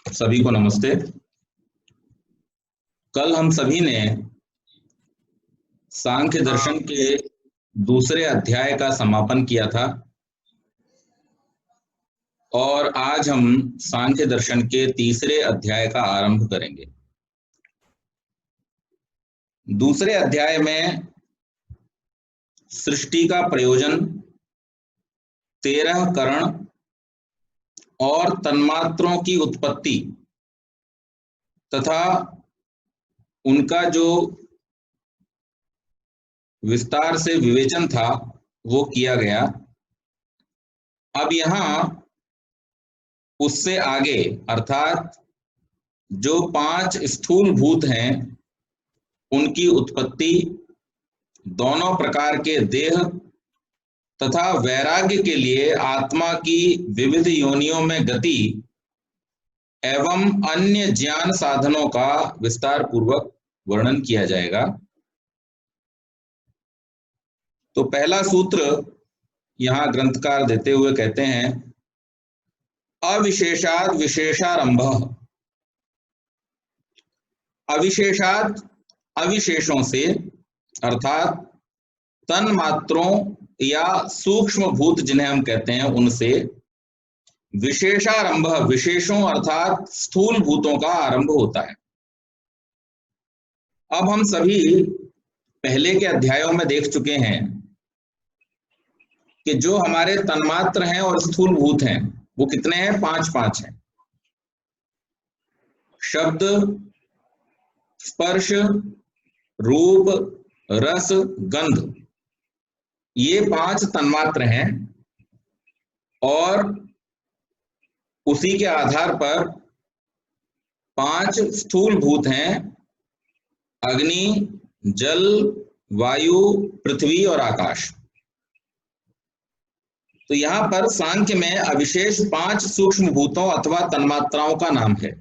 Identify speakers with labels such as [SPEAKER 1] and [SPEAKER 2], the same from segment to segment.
[SPEAKER 1] सभी को नमस्ते। कल हम सभी ने सांख्य दर्शन के दूसरे अध्याय का समापन किया था और आज हम सांख्य दर्शन के तीसरे अध्याय का आरंभ करेंगे। दूसरे अध्याय में सृष्टि का प्रयोजन, 13 करण और तन्मात्रों की उत्पत्ति तथा उनका जो विस्तार से विवेचन था वो किया गया। अब यहाँ उससे आगे अर्थात जो 5 स्थूल भूत हैं उनकी उत्पत्ति, दोनों प्रकार के देह तथा वैराग्य के लिए आत्मा की विविध योनियों में गति एवं अन्य ज्ञान साधनों का विस्तार पूर्वक वर्णन किया जाएगा। तो पहला सूत्र यहाँ ग्रंथकार देते हुए कहते हैं, अविशेषाद विशेषारंभ। अविशेषाद अविशेषों से अर्थात तन मात्रों या सूक्ष्म भूत जिन्हें हम कहते हैं उनसे, विशेषारंभ विशेषों अर्थात स्थूल भूतों का आरंभ होता है। अब हम सभी पहले के अध्यायों में देख चुके हैं कि जो हमारे तन्मात्र हैं और स्थूल भूत हैं वो कितने हैं? 5 हैं। शब्द, स्पर्श, रूप, रस, गंध, ये 5 तन्मात्र हैं और उसी के आधार पर 5 स्थूल भूत हैं, अग्नि, जल, वायु, पृथ्वी और आकाश। तो यहां पर सांख्य में अविशेष 5 सूक्ष्म भूतों अथवा तन्मात्राओं का नाम है।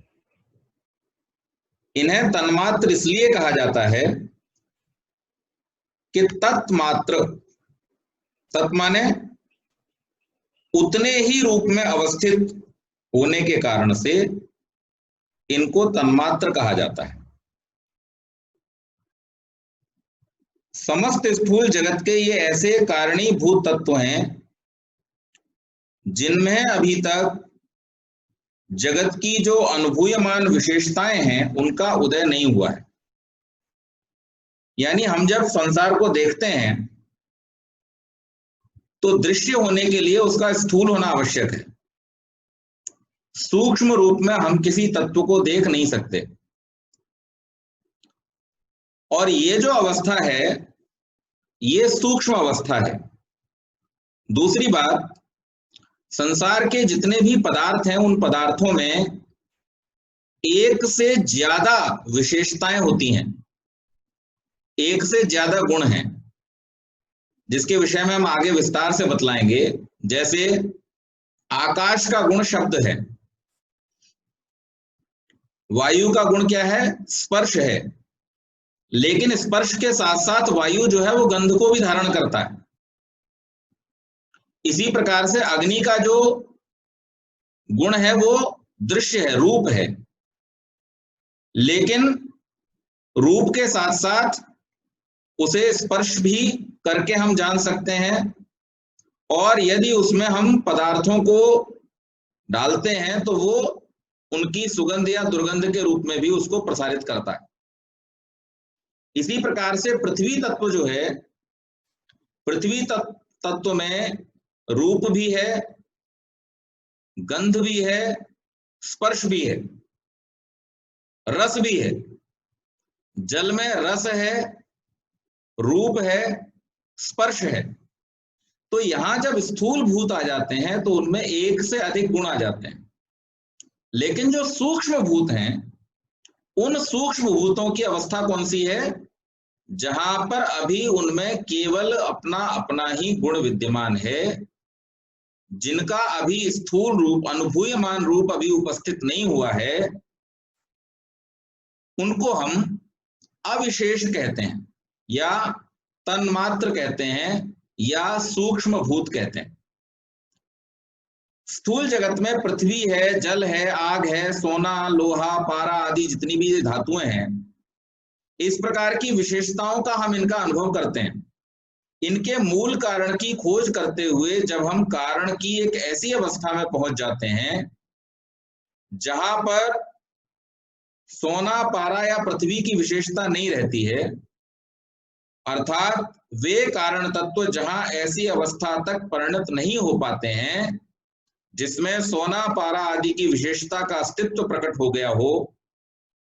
[SPEAKER 1] इन्हें तन्मात्र इसलिए कहा जाता है कि तत्मात्र, तत् माने उतने ही रूप में अवस्थित होने के कारण से इनको तन्मात्र कहा जाता है। समस्त स्थूल जगत के ये ऐसे कारणीभूत तत्व हैं जिनमें अभी तक जगत की जो अनुभूयमान विशेषताएं हैं उनका उदय नहीं हुआ है। यानी हम जब संसार को देखते हैं तो दृश्य होने के लिए उसका स्थूल होना आवश्यक है। सूक्ष्म रूप में हम किसी तत्व को देख नहीं सकते और ये जो अवस्था है ये सूक्ष्म अवस्था है। दूसरी बात, संसार के जितने भी पदार्थ हैं उन पदार्थों में एक से ज्यादा विशेषताएं होती हैं, एक से ज्यादा गुण हैं, जिसके विषय में हम आगे विस्तार से बतलाएंगे। जैसे आकाश का गुण शब्द है, वायु का गुण क्या है? स्पर्श है, लेकिन स्पर्श के साथ साथ वायु जो है वो गंध को भी धारण करता है। इसी प्रकार से अग्नि का जो गुण है वो दृश्य है, रूप है, लेकिन रूप के साथ साथ उसे स्पर्श भी करके हम जान सकते हैं और यदि उसमें हम पदार्थों को डालते हैं तो वो उनकी सुगंध या दुर्गंध के रूप में भी उसको प्रसारित करता है। इसी प्रकार से पृथ्वी तत्व जो है, पृथ्वी तत्व में रूप भी है, गंध भी है, स्पर्श भी है, रस भी है। जल में रस है, रूप है, स्पर्श है। तो यहां जब स्थूल भूत आ जाते हैं तो उनमें एक से अधिक गुण आ जाते हैं, लेकिन जो सूक्ष्म भूत हैं उन सूक्ष्म भूतों की अवस्था कौन सी है? जहां पर अभी उनमें केवल अपना अपना ही गुण विद्यमान है, जिनका अभी स्थूल रूप, अनुभूयमान रूप अभी उपस्थित नहीं हुआ है, उनको हम अविशेष कहते हैं या तन्मात्र कहते हैं या सूक्ष्म भूत कहते हैं। स्थूल जगत में पृथ्वी है, जल है, आग है, सोना, लोहा, पारा आदि जितनी भी धातुएं हैं, इस प्रकार की विशेषताओं का हम इनका अनुभव करते हैं। इनके मूल कारण की खोज करते हुए जब हम कारण की एक ऐसी अवस्था में पहुंच जाते हैं जहां पर सोना, पारा या पृथ्वी की विशेषता नहीं रहती है, अर्थात वे कारण तत्व जहां ऐसी अवस्था तक परिणत नहीं हो पाते हैं जिसमें सोना, पारा आदि की विशेषता का अस्तित्व प्रकट हो गया हो,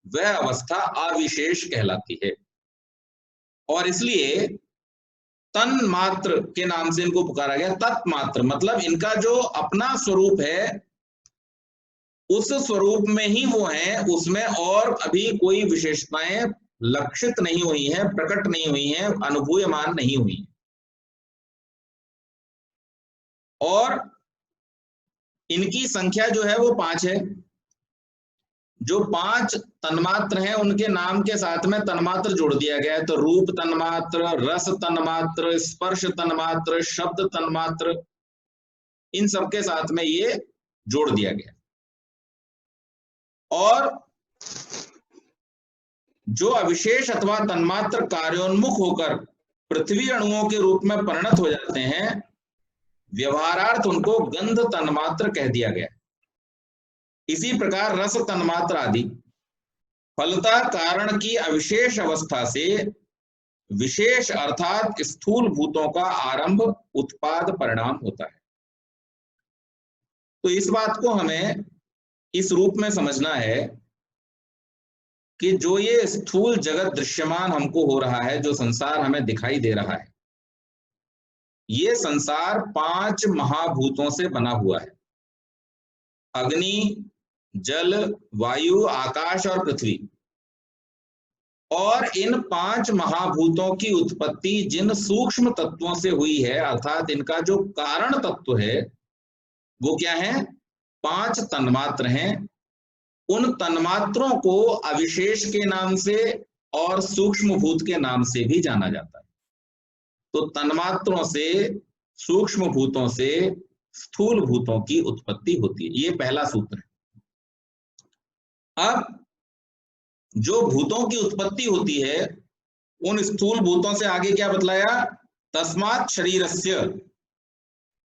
[SPEAKER 1] वह अवस्था अविशेष कहलाती है। और इसलिए तन मात्र के नाम से इनको पुकारा गया। तत्मात्र मतलब इनका जो अपना स्वरूप है उस स्वरूप में ही वो हैं, उसमें और अभी कोई विशेषताएं लक्षित नहीं हुई हैं, प्रकट नहीं हुई हैं, अनुभूयमान नहीं हुई। और इनकी संख्या जो है वो 5 है। जो 5 तन्मात्र हैं उनके नाम के साथ में तन्मात्र जोड़ दिया गया है। तो रूप तन्मात्र, रस तन्मात्र, स्पर्श तन्मात्र, शब्द तन्मात्र, इन सबके साथ में ये जोड़ दिया गया। और जो अविशेष अथवा तन्मात्र कार्योन्मुख होकर पृथ्वी अणुओं के रूप में परिणत हो जाते हैं, व्यवहारार्थ उनको गंध तन्मात्र कह दिया गया। इसी प्रकार रस तन्मात्र आदि फलतः कारण की अविशेष अवस्था से विशेष अर्थात स्थूल भूतों का आरंभ उत्पाद परिणाम होता है। तो इस बात को हमें इस रूप में समझना है कि जो ये स्थूल जगत दृश्यमान हमको हो रहा है, जो संसार हमें दिखाई दे रहा है, ये संसार 5 महाभूतों से बना हुआ है। अग्नि, जल, वायु, आकाश और पृथ्वी। और इन 5 महाभूतों की उत्पत्ति जिन सूक्ष्म तत्वों से हुई है, अर्थात इनका जो कारण तत्व है वो क्या है? 5 तन्मात्र हैं। उन तन्मात्रों को अविशेष के नाम से और सूक्ष्म भूत के नाम से भी जाना जाता है। तो तन्मात्रों से, सूक्ष्म भूतों से स्थूल भूतों की उत्पत्ति होती है। ये पहला सूत्र है। अब जो भूतों की उत्पत्ति होती है उन स्थूल भूतों से आगे क्या बतलाया? तस्मात् शरीरस्य,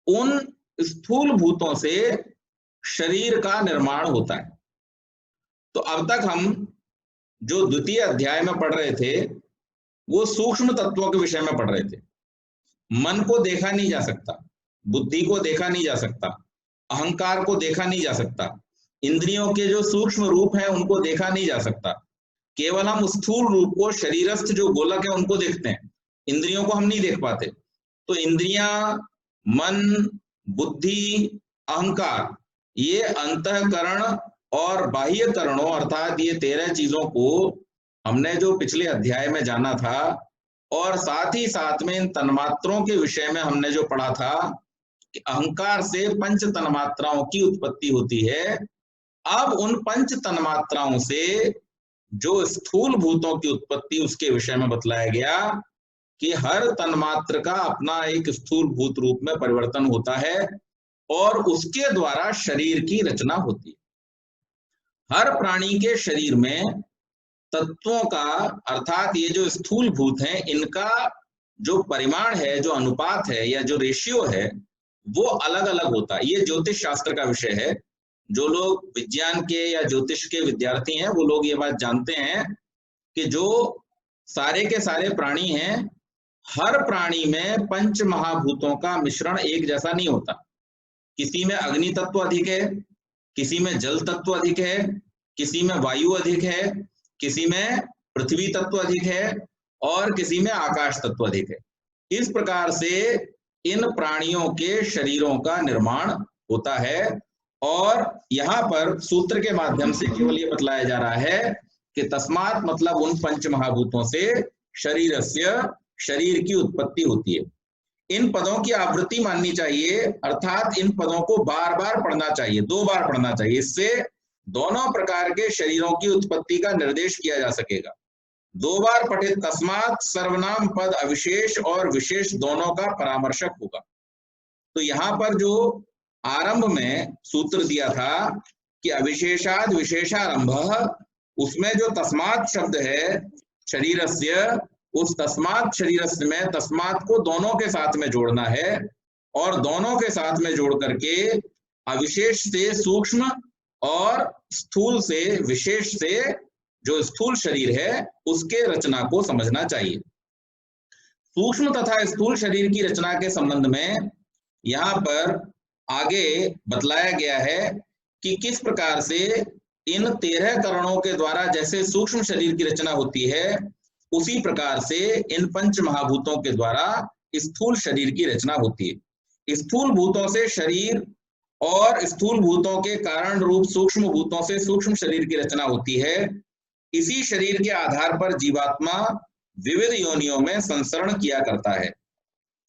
[SPEAKER 1] उन स्थूल भूतों से शरीर का निर्माण होता है। तो अब तक हम जो द्वितीय अध्याय में पढ़ रहे थे वो सूक्ष्म तत्वों के विषय में पढ़ रहे थे। मन को देखा नहीं जा सकता, बुद्धि को देखा नहीं जा सकता, अहंकार को देखा नहीं जा सकता, इंद्रियों के जो सूक्ष्म रूप हैं उनको देखा नहीं जा सकता। केवल हम स्थूल रूप को, शरीरस्थ जो गोलक है उनको देखते हैं, इंद्रियों को हम नहीं देख पाते। तो इंद्रियां, मन, बुद्धि, अहंकार, ये अंतःकरण और बाह्य करणों अर्थात ये 13 चीजों को हमने जो पिछले अध्याय में जाना था, और साथ ही साथ में इन तन्मात्रों के विषय में हमने जो पढ़ा था कि अहंकार से 5 तन्मात्राओं की उत्पत्ति होती है। अब उन 5 तन्मात्राओं से जो स्थूल भूतों की उत्पत्ति, उसके विषय में बतलाया गया कि हर तन्मात्र का अपना एक स्थूल भूत रूप में परिवर्तन होता है और उसके द्वारा शरीर की रचना होती है। हर प्राणी के शरीर में तत्वों का, अर्थात ये जो स्थूल भूत हैं, इनका जो परिमाण है, जो अनुपात है या जो रेशियो है, वो अलग अलग होता है। ये ज्योतिष शास्त्र का विषय है। जो लोग विज्ञान के या ज्योतिष के विद्यार्थी हैं वो लोग ये बात जानते हैं कि जो सारे के सारे प्राणी हैं, हर प्राणी में 5 महाभूतों का मिश्रण एक जैसा नहीं होता। किसी में अग्नि तत्व अधिक है, किसी में जल तत्व अधिक है, किसी में वायु अधिक है, किसी में पृथ्वी तत्व अधिक है और किसी में आकाश तत्व अधिक है। इस प्रकार से इन प्राणियों के शरीरों का निर्माण होता है। और यहाँ पर सूत्र के माध्यम से केवल ये बतलाया जा रहा है कि तस्मात् मतलब उन 5 महाभूतों से शरीरस्य, शरीर की उत्पत्ति होती है। इन पदों की आवृत्ति माननी चाहिए, अर्थात इन पदों को बार बार पढ़ना चाहिए, 2 बार पढ़ना चाहिए। इससे दोनों प्रकार के शरीरों की उत्पत्ति का निर्देश किया जा सकेगा। 2 बार पठित तस्मात् सर्वनाम पद अविशेष और विशेष दोनों का परामर्शक होगा। तो यहाँ पर जो आरंभ में सूत्र दिया था कि अविशेषाद विशेषारंभ, उसमें जो तस्मात् शब्द है शरीरस्य, उस तस्मात् शरीरस्य में तस्मात् को दोनों के साथ में जोड़ना है और दोनों के साथ में जोड़ करके अविशेष से सूक्ष्म और स्थूल से विशेष से जो स्थूल शरीर है उसके रचना को समझना चाहिए। सूक्ष्म तथा स्थूल शरीर की रचना के संबंध में यहाँ पर आगे बतलाया गया है कि किस प्रकार से इन 13 करणों के द्वारा जैसे सूक्ष्म शरीर की रचना होती है, उसी प्रकार से इन पंच महाभूतों के द्वारा स्थूल शरीर की रचना होती है। स्थूल भूतों से शरीर और स्थूल भूतों के कारण रूप सूक्ष्म भूतों से सूक्ष्म शरीर की रचना होती है। इसी शरीर के आधार पर जीवात्मा विविध योनियों में संसरण किया करता है।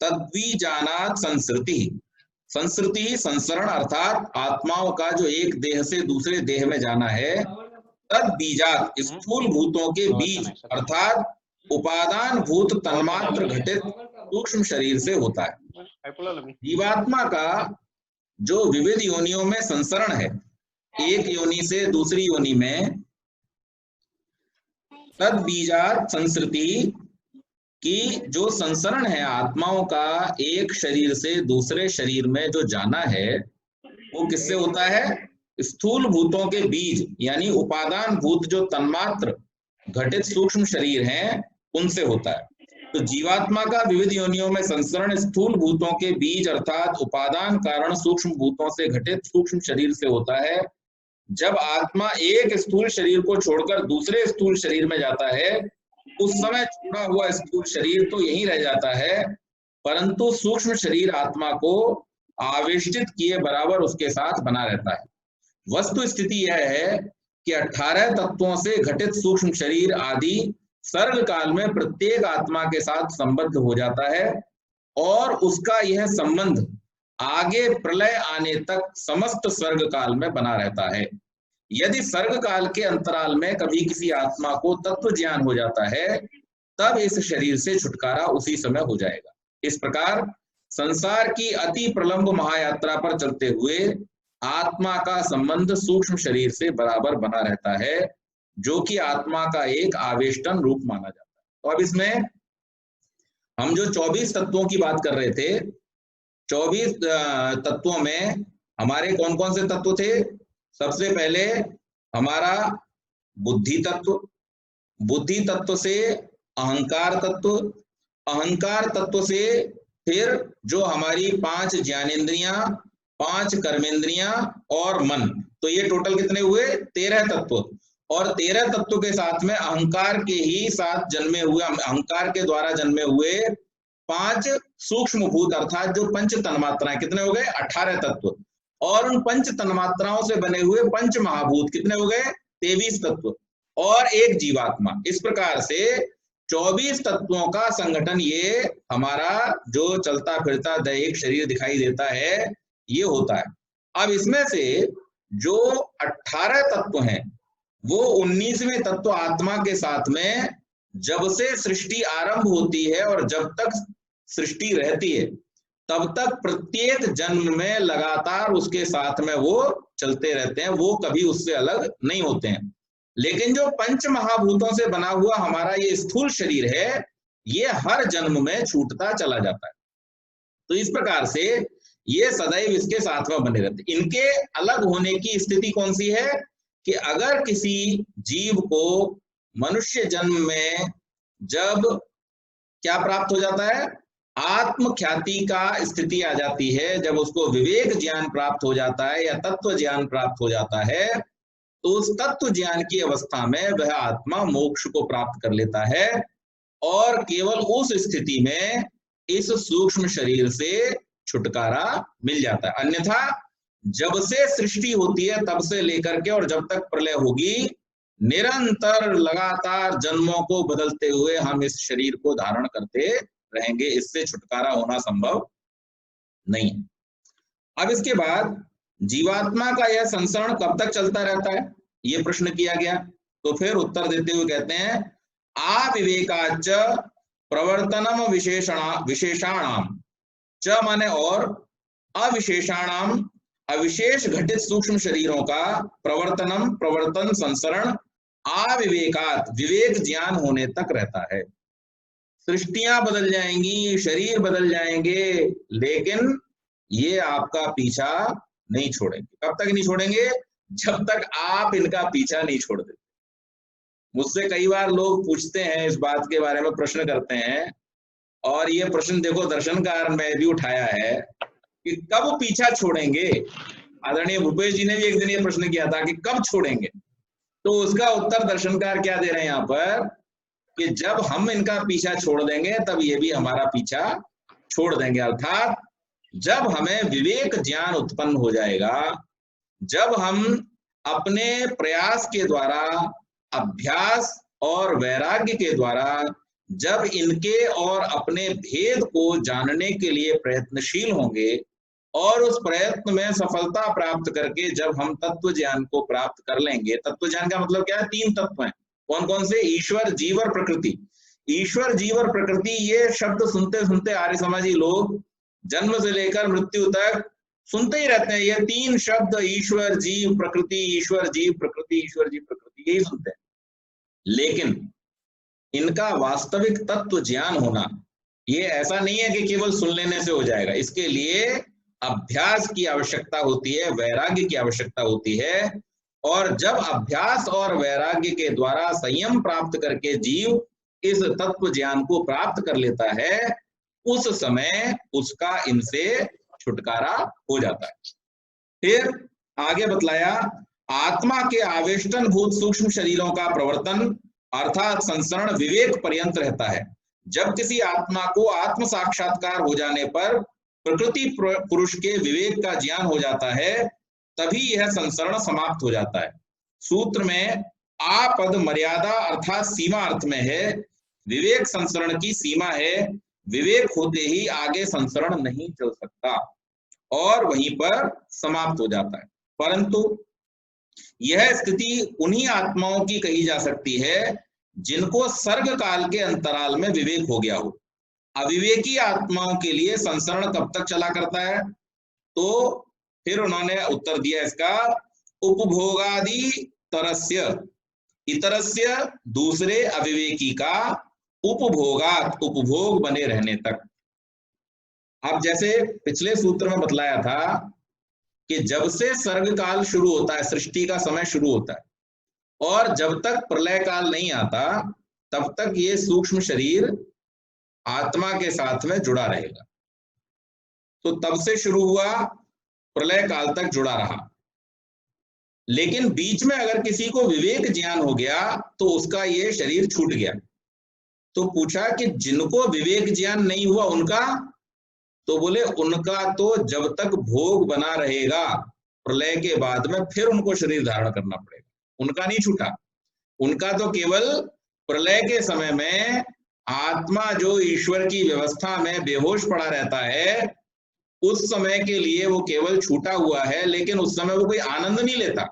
[SPEAKER 1] तद्वीजानात् संसृति, संसृति संसरण अर्थात आत्माओं का जो एक देह से दूसरे देह में जाना है, तद बीजात स्थूल भूतों के बीज अर्थात उपादान भूत तन्मात्र घटित सूक्ष्म शरीर से होता है। जीवात्मा का जो विविध योनियों में संसरण है, एक योनि से दूसरी योनि में, तद बीजात संसृति की जो संसरण है आत्माओं का एक शरीर से दूसरे शरीर में जो जाना है, वो किससे होता है? स्थूल भूतों के बीज यानी उपादान भूत जो तन्मात्र घटित सूक्ष्म शरीर हैं उनसे होता है। तो जीवात्मा का विविध योनियों में संसरण स्थूल भूतों के बीज अर्थात उपादान कारण सूक्ष्म भूतों से घटित सूक्ष्म शरीर से होता है। जब आत्मा एक स्थूल शरीर को छोड़कर दूसरे स्थूल शरीर में जाता है, उस समय छूटा हुआ स्थूल शरीर तो यहीं रह जाता है, परंतु सूक्ष्म शरीर आत्मा को आवेष्टित किए बराबर उसके साथ बना रहता है। वस्तु स्थिति यह है कि 18 तत्वों से घटित सूक्ष्म शरीर आदि सर्ग काल में प्रत्येक आत्मा के साथ संबद्ध हो जाता है और उसका यह संबंध आगे प्रलय आने तक समस्त सर्ग काल में बना रहता है। यदि सर्ग काल के अंतराल में कभी किसी आत्मा को तत्व ज्ञान हो जाता है, तब इस शरीर से छुटकारा उसी समय हो जाएगा। इस प्रकार संसार की अति प्रलंब महायात्रा पर चलते हुए आत्मा का संबंध सूक्ष्म शरीर से बराबर बना रहता है, जो कि आत्मा का एक आवेष्टन रूप माना जाता है। तो अब इसमें हम जो 24 तत्वों की बात कर रहे थे, 24 तत्वों में हमारे कौन कौन से तत्व थे? सबसे पहले हमारा बुद्धि तत्व, बुद्धि तत्व से अहंकार तत्व, अहंकार तत्व से फिर जो हमारी 5 ज्ञानेंद्रियां, 5 कर्मेंद्रियां और मन, तो ये टोटल कितने हुए? 13 तत्व। और 13 तत्व के साथ में अहंकार के ही साथ जन्मे हुए, अहंकार के द्वारा जन्मे हुए 5 सूक्ष्म भूत अर्थात जो पंच तन्मात्राएं, कितने हो गए? 18 तत्व। और उन पंच तन्मात्राओं से बने हुए पंच महाभूत कितने हो गए? 23 तत्व और एक जीवात्मा। इस प्रकार से 24 तत्वों का संगठन ये हमारा जो चलता फिरता दैहिक शरीर दिखाई देता है, ये होता है। अब इसमें से जो 18 तत्व हैं वो 19वें तत्व आत्मा के साथ में जब से सृष्टि आरंभ होती है और जब तक सृष्टि रहती है, तब तक प्रत्येक जन्म में लगातार उसके साथ में वो चलते रहते हैं, वो कभी उससे अलग नहीं होते हैं। लेकिन जो पंच महाभूतों से बना हुआ हमारा ये स्थूल शरीर है, ये हर जन्म में छूटता चला जाता है। तो इस प्रकार से ये सदैव इसके साथ में बने रहते। इनके अलग होने की स्थिति कौन सी है कि अगर किसी जीव को मनुष्य जन्म में जब क्या प्राप्त हो जाता है? आत्म ख्याति का स्थिति आ जाती है, जब उसको विवेक ज्ञान प्राप्त हो जाता है या तत्व ज्ञान प्राप्त हो जाता है, तो उस तत्व ज्ञान की अवस्था में वह आत्मा मोक्ष को प्राप्त कर लेता है और केवल उस स्थिति में इस सूक्ष्म शरीर से छुटकारा मिल जाता है। अन्यथा जब से सृष्टि होती है तब से लेकर के और जब तक प्रलय होगी, निरंतर लगातार जन्मों को बदलते हुए हम इस शरीर को धारण करते रहेंगे, इससे छुटकारा होना संभव नहीं। अब इसके बाद जीवात्मा का यह संसरण कब तक चलता रहता है, ये प्रश्न किया गया। तो फिर उत्तर देते हुए कहते हैं आविवेकाच प्रवर्तनम विशेषाणाम च माने और अविशेषाणाम अविशेष घटित सूक्ष्म शरीरों का प्रवर्तन संसरण अविवेकात विवेक ज्ञान होने तक रहता है। सृष्टियां बदल जाएंगी, शरीर बदल जाएंगे, लेकिन ये आपका पीछा नहीं छोड़ेंगे। कब तक नहीं छोड़ेंगे? जब तक आप इनका पीछा नहीं छोड़ देते। मुझसे कई बार लोग पूछते हैं, इस बात के बारे में प्रश्न करते हैं, और ये प्रश्न देखो दर्शनकार में भी उठाया है कि कब पीछा छोड़ेंगे। आदरणीय भूपेश जी ने भी एक दिन ये प्रश्न किया था कि कब छोड़ेंगे, तो उसका उत्तर दर्शनकार क्या दे रहे हैं यहाँ पर कि जब हम इनका पीछा छोड़ देंगे तब ये भी हमारा पीछा छोड़ देंगे। अर्थात जब हमें विवेक ज्ञान उत्पन्न हो जाएगा, जब हम अपने प्रयास के द्वारा, अभ्यास और वैराग्य के द्वारा जब इनके और अपने भेद को जानने के लिए प्रयत्नशील होंगे और उस प्रयत्न में सफलता प्राप्त करके जब हम तत्व ज्ञान को प्राप्त कर लेंगे। तत्व ज्ञान का मतलब क्या है? 3 तत्व हैं। कौन कौन से? ईश्वर, जीव और प्रकृति। ईश्वर, जीव और प्रकृति, ये शब्द सुनते सुनते आर्य समाजी लोग जन्म से लेकर मृत्यु तक सुनते ही रहते हैं। ये 3 शब्द, ईश्वर, जीव, प्रकृति, ईश्वर, जीव, प्रकृति, ईश्वर, जीव, प्रकृति, यही सुनते हैं। लेकिन इनका वास्तविक तत्व ज्ञान होना ये ऐसा नहीं है कि केवल सुन लेने से हो जाएगा। इसके लिए अभ्यास की आवश्यकता होती है, वैराग्य की आवश्यकता होती है। और जब अभ्यास और वैराग्य के द्वारा संयम प्राप्त करके जीव इस तत्व ज्ञान को प्राप्त कर लेता है, उस समय उसका इनसे छुटकारा हो जाता है। फिर आगे बतलाया, आत्मा के आवेष्टन भूत सूक्ष्म शरीरों का प्रवर्तन अर्थात संसरण विवेक पर्यंत रहता है। जब किसी आत्मा को आत्म साक्षात्कार हो जाने पर प्रकृति पुरुष के विवेक का ज्ञान हो जाता है, तभी यह संसरण समाप्त हो जाता है। सूत्र में आपद मर्यादा अर्थात सीमा अर्थ में है। विवेक संसरण की सीमा है, विवेक होते ही आगे संसरण नहीं चल सकता और वहीं पर समाप्त हो जाता है। परंतु यह स्थिति उन्हीं आत्माओं की कही जा सकती है जिनको सर्ग काल के अंतराल में विवेक हो गया हो। अविवेकी आत्माओं के लिए संसरण कब तक चला करता है? तो फिर उन्होंने उत्तर दिया इसका, उपभोगादि तरस्य इतरस्य, दूसरे अविवेकी का उपभोगात उपभोग बने रहने तक। अब जैसे पिछले सूत्र में बतलाया था कि जब से सर्ग काल शुरू होता है, सृष्टि का समय शुरू होता है, और जब तक प्रलय काल नहीं आता तब तक ये सूक्ष्म शरीर आत्मा के साथ में जुड़ा रहेगा। तो तब से शुरू हुआ, प्रलय काल तक जुड़ा रहा। लेकिन बीच में अगर किसी को विवेक ज्ञान हो गया तो उसका ये शरीर छूट गया। तो पूछा कि जिनको विवेक ज्ञान नहीं हुआ उनका? तो बोले उनका तो जब तक भोग बना रहेगा प्रलय के बाद में फिर उनको शरीर धारण करना पड़ेगा। उनका नहीं छूटा, उनका तो केवल प्रलय के समय में आत्मा जो ईश्वर की व्यवस्था में बेहोश पड़ा रहता है, उस समय के लिए वो केवल छूटा हुआ है, लेकिन उस समय वो कोई आनंद नहीं लेता,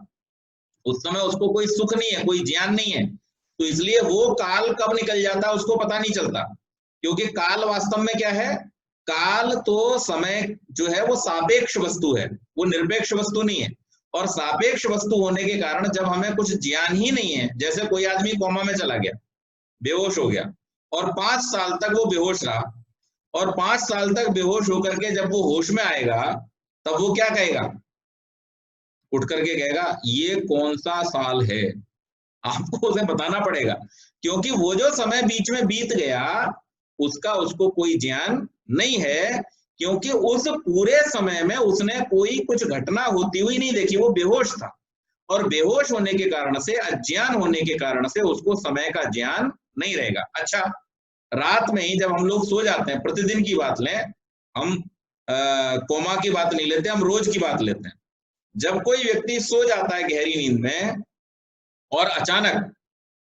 [SPEAKER 1] उस समय उसको कोई सुख नहीं है, कोई ज्ञान नहीं है। तो इसलिए वो काल कब निकल जाता है उसको पता नहीं चलता, क्योंकि काल वास्तव में क्या है? काल तो समय जो है वो सापेक्ष वस्तु है, वो निरपेक्ष वस्तु नहीं है। और सापेक्ष वस्तु होने के कारण जब हमें कुछ ज्ञान ही नहीं है, जैसे कोई आदमी कोमा में चला गया, बेहोश हो गया, और 5 साल तक वो बेहोश रहा, और 5 साल तक बेहोश होकर के जब वो होश में आएगा तब वो क्या कहेगा? उठ करके कहेगा ये कौन सा साल है? आपको उसे बताना पड़ेगा, क्योंकि वो जो समय बीच में बीत गया उसका उसको कोई ज्ञान नहीं है, क्योंकि उस पूरे समय में उसने कोई कुछ घटना होती हुई नहीं देखी, वो बेहोश था। और बेहोश होने के कारण से, अज्ञान होने के कारण से उसको समय का ज्ञान नहीं रहेगा। अच्छा, रात में ही जब हम लोग सो जाते हैं, प्रतिदिन की बात लें, हम कोमा की बात नहीं लेते, हम रोज की बात लेते हैं। जब कोई व्यक्ति सो जाता है गहरी नींद में और अचानक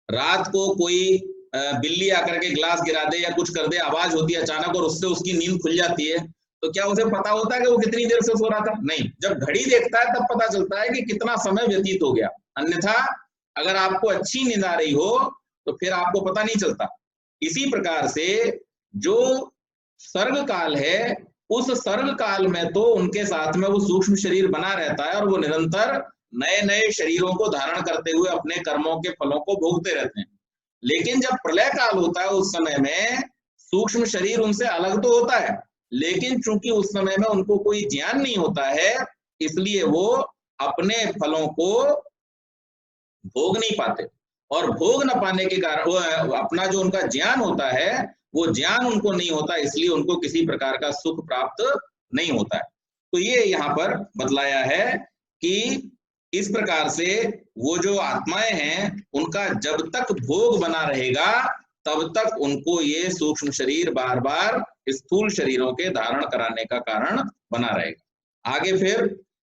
[SPEAKER 1] रात को कोई बिल्ली आकर के ग्लास गिरा दे या कुछ कर दे, आवाज होती है अचानक और उससे उसकी नींद खुल जाती है, तो क्या उसे पता होता है कि वो कितनी देर से सो रहा था? नहीं। जब घड़ी देखता है तब पता चलता है कि कितना समय व्यतीत हो गया। अन्यथा अगर आपको अच्छी नींद आ रही हो तो फिर आपको पता नहीं चलता। इसी प्रकार से जो सर्ग काल है उस सर्ग काल में तो उनके साथ में वो सूक्ष्म शरीर बना रहता है और वो निरंतर नए नए शरीरों को धारण करते हुए अपने कर्मों के फलों को भोगते रहते हैं। लेकिन जब प्रलय काल होता है उस समय में सूक्ष्म शरीर उनसे अलग तो होता है, लेकिन चूंकि उस समय में उनको कोई ज्ञान नहीं होता है, इसलिए वो अपने फलों को भोग नहीं पाते। और भोग न पाने के कारण अपना जो उनका ज्ञान होता है वो ज्ञान उनको नहीं होता, इसलिए उनको किसी प्रकार का सुख प्राप्त नहीं होता है। तो ये यहाँ पर बतलाया है कि इस प्रकार से वो जो आत्माएं हैं उनका जब तक भोग बना रहेगा तब तक उनको ये सूक्ष्म शरीर बार बार स्थूल शरीरों के धारण कराने का कारण बना रहेगा। आगे फिर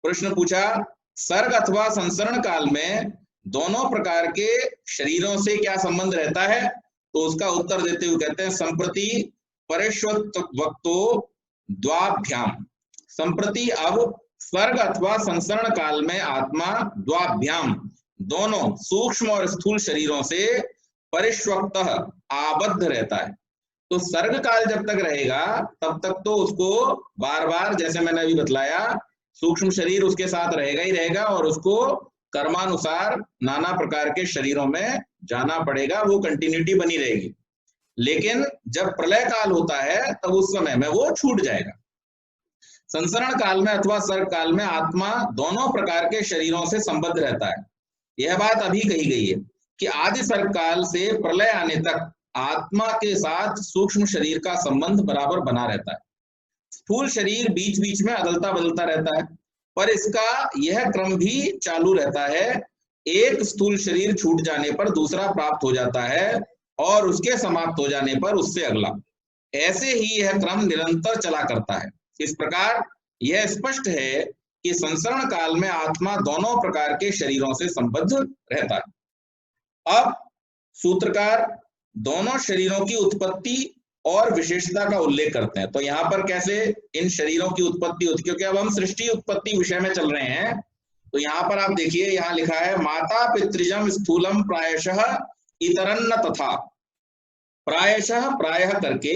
[SPEAKER 1] प्रश्न पूछा, सर्ग अथवा संसरण काल में दोनों प्रकार के शरीरों से क्या संबंध रहता है? तो उसका उत्तर देते हुए कहते हैं, संप्रति परिष्वक्तो द्वाभ्याम। संप्रति अब सर्ग अथवा संसरण काल में आत्मा द्वाभ्याम दोनों सूक्ष्म और स्थूल शरीरों से परिष्वक्त आबद्ध रहता है। तो सर्ग काल जब तक रहेगा तब तक तो उसको बार बार, जैसे मैंने अभी बतलाया, सूक्ष्म शरीर उसके साथ रहेगा ही रहेगा और उसको कर्मानुसार नाना प्रकार के शरीरों में जाना पड़ेगा, वो कंटिन्यूटी बनी रहेगी। लेकिन जब प्रलय काल होता है तब उस समय में वो छूट जाएगा। संसरण काल में अथवा सर्ग काल में आत्मा दोनों प्रकार के शरीरों से संबद्ध रहता है। यह बात अभी कही गई है कि आदि सर्ग काल से प्रलय आने तक आत्मा के साथ सूक्ष्म शरीर का संबंध बराबर बना रहता है। स्थूल शरीर बीच बीच में अदलता बदलता रहता है, पर इसका यह क्रम भी चालू रहता है। एक स्थूल शरीर छूट जाने पर दूसरा प्राप्त हो जाता है और उसके समाप्त हो जाने पर उससे अगला, ऐसे ही यह क्रम निरंतर चला करता है। इस प्रकार यह स्पष्ट है कि संसरण काल में आत्मा दोनों प्रकार के शरीरों से संबद्ध रहता है। अब सूत्रकार दोनों शरीरों की उत्पत्ति और विशेषता का उल्लेख करते हैं। तो यहाँ पर कैसे इन शरीरों की उत्पत्ति होती, क्योंकि अब हम सृष्टि उत्पत्ति विषय में चल रहे हैं। तो यहाँ पर आप देखिए, यहाँ लिखा है माता पितृजम स्थूलम प्रायशः इतरन्न तथा। प्रायशः प्रायः करके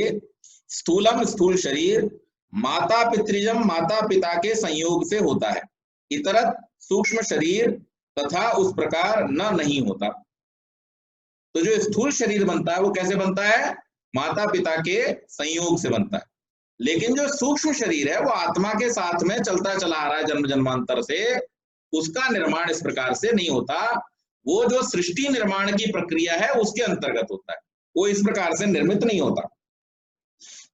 [SPEAKER 1] स्थूलम स्थूल शरीर माता पितृजम माता पिता के संयोग से होता है, इतरत सूक्ष्म शरीर तथा उस प्रकार न नहीं होता। तो जो स्थूल शरीर बनता है वो कैसे बनता है? माता पिता के संयोग से बनता है। लेकिन जो सूक्ष्म शरीर है वो आत्मा के साथ में चलता चला आ रहा है जन्म जन्मांतर से, उसका निर्माण इस प्रकार से नहीं होता। वो जो सृष्टि निर्माण की प्रक्रिया है उसके अंतर्गत होता है, वो इस प्रकार से निर्मित नहीं होता।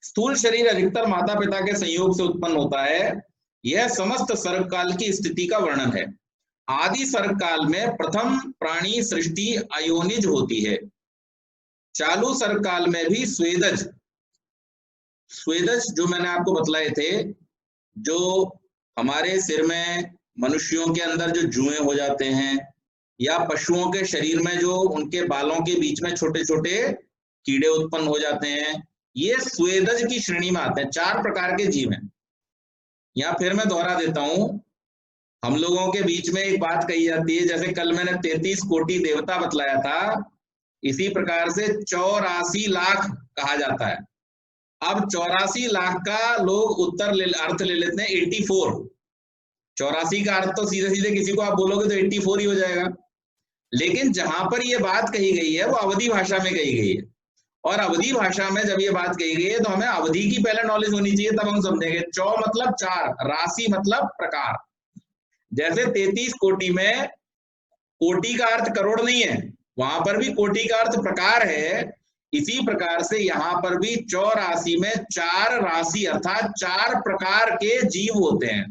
[SPEAKER 1] स्थूल शरीर अधिकतर माता पिता के संयोग से उत्पन्न होता है। यह समस्त सर्ग काल की स्थिति का वर्णन है। आदि सर्ग काल में प्रथम प्राणी सृष्टि अयोनिज होती है। चालू सर्ग काल में भी स्वेदज जो मैंने आपको बतलाए थे, जो हमारे सिर में मनुष्यों के अंदर जो जुएं हो जाते हैं या पशुओं के शरीर में जो उनके बालों के बीच में छोटे छोटे कीड़े उत्पन्न हो जाते हैं, ये स्वेदज की श्रेणी में आते हैं। 4 प्रकार के जीव हैं। या फिर मैं दोहरा देता हूं, हम लोगों के बीच में एक बात कही जाती है, जैसे कल मैंने 33 कोटि देवता बतलाया था, इसी प्रकार से 84 लाख कहा जाता है। अब 84 लाख का लोग अर्थ ले लेते हैं 84। 84 का अर्थ तो सीधे सीधे किसी को आप बोलोगे तो 84 ही हो जाएगा। लेकिन जहां पर ये बात कही गई है वो अवधी भाषा में कही गई है, और अवधी भाषा में जब ये बात कही गई है तो हमें अवधि की पहले नॉलेज होनी चाहिए, तब हम समझेंगे। 4 मतलब 4, राशि मतलब प्रकार। जैसे 33 कोटि में कोटि का अर्थ करोड़ नहीं है, वहां पर भी कोटि का अर्थ प्रकार है। इसी प्रकार से यहाँ पर भी 84 में 4 राशि अर्थात 4 प्रकार के जीव होते हैं,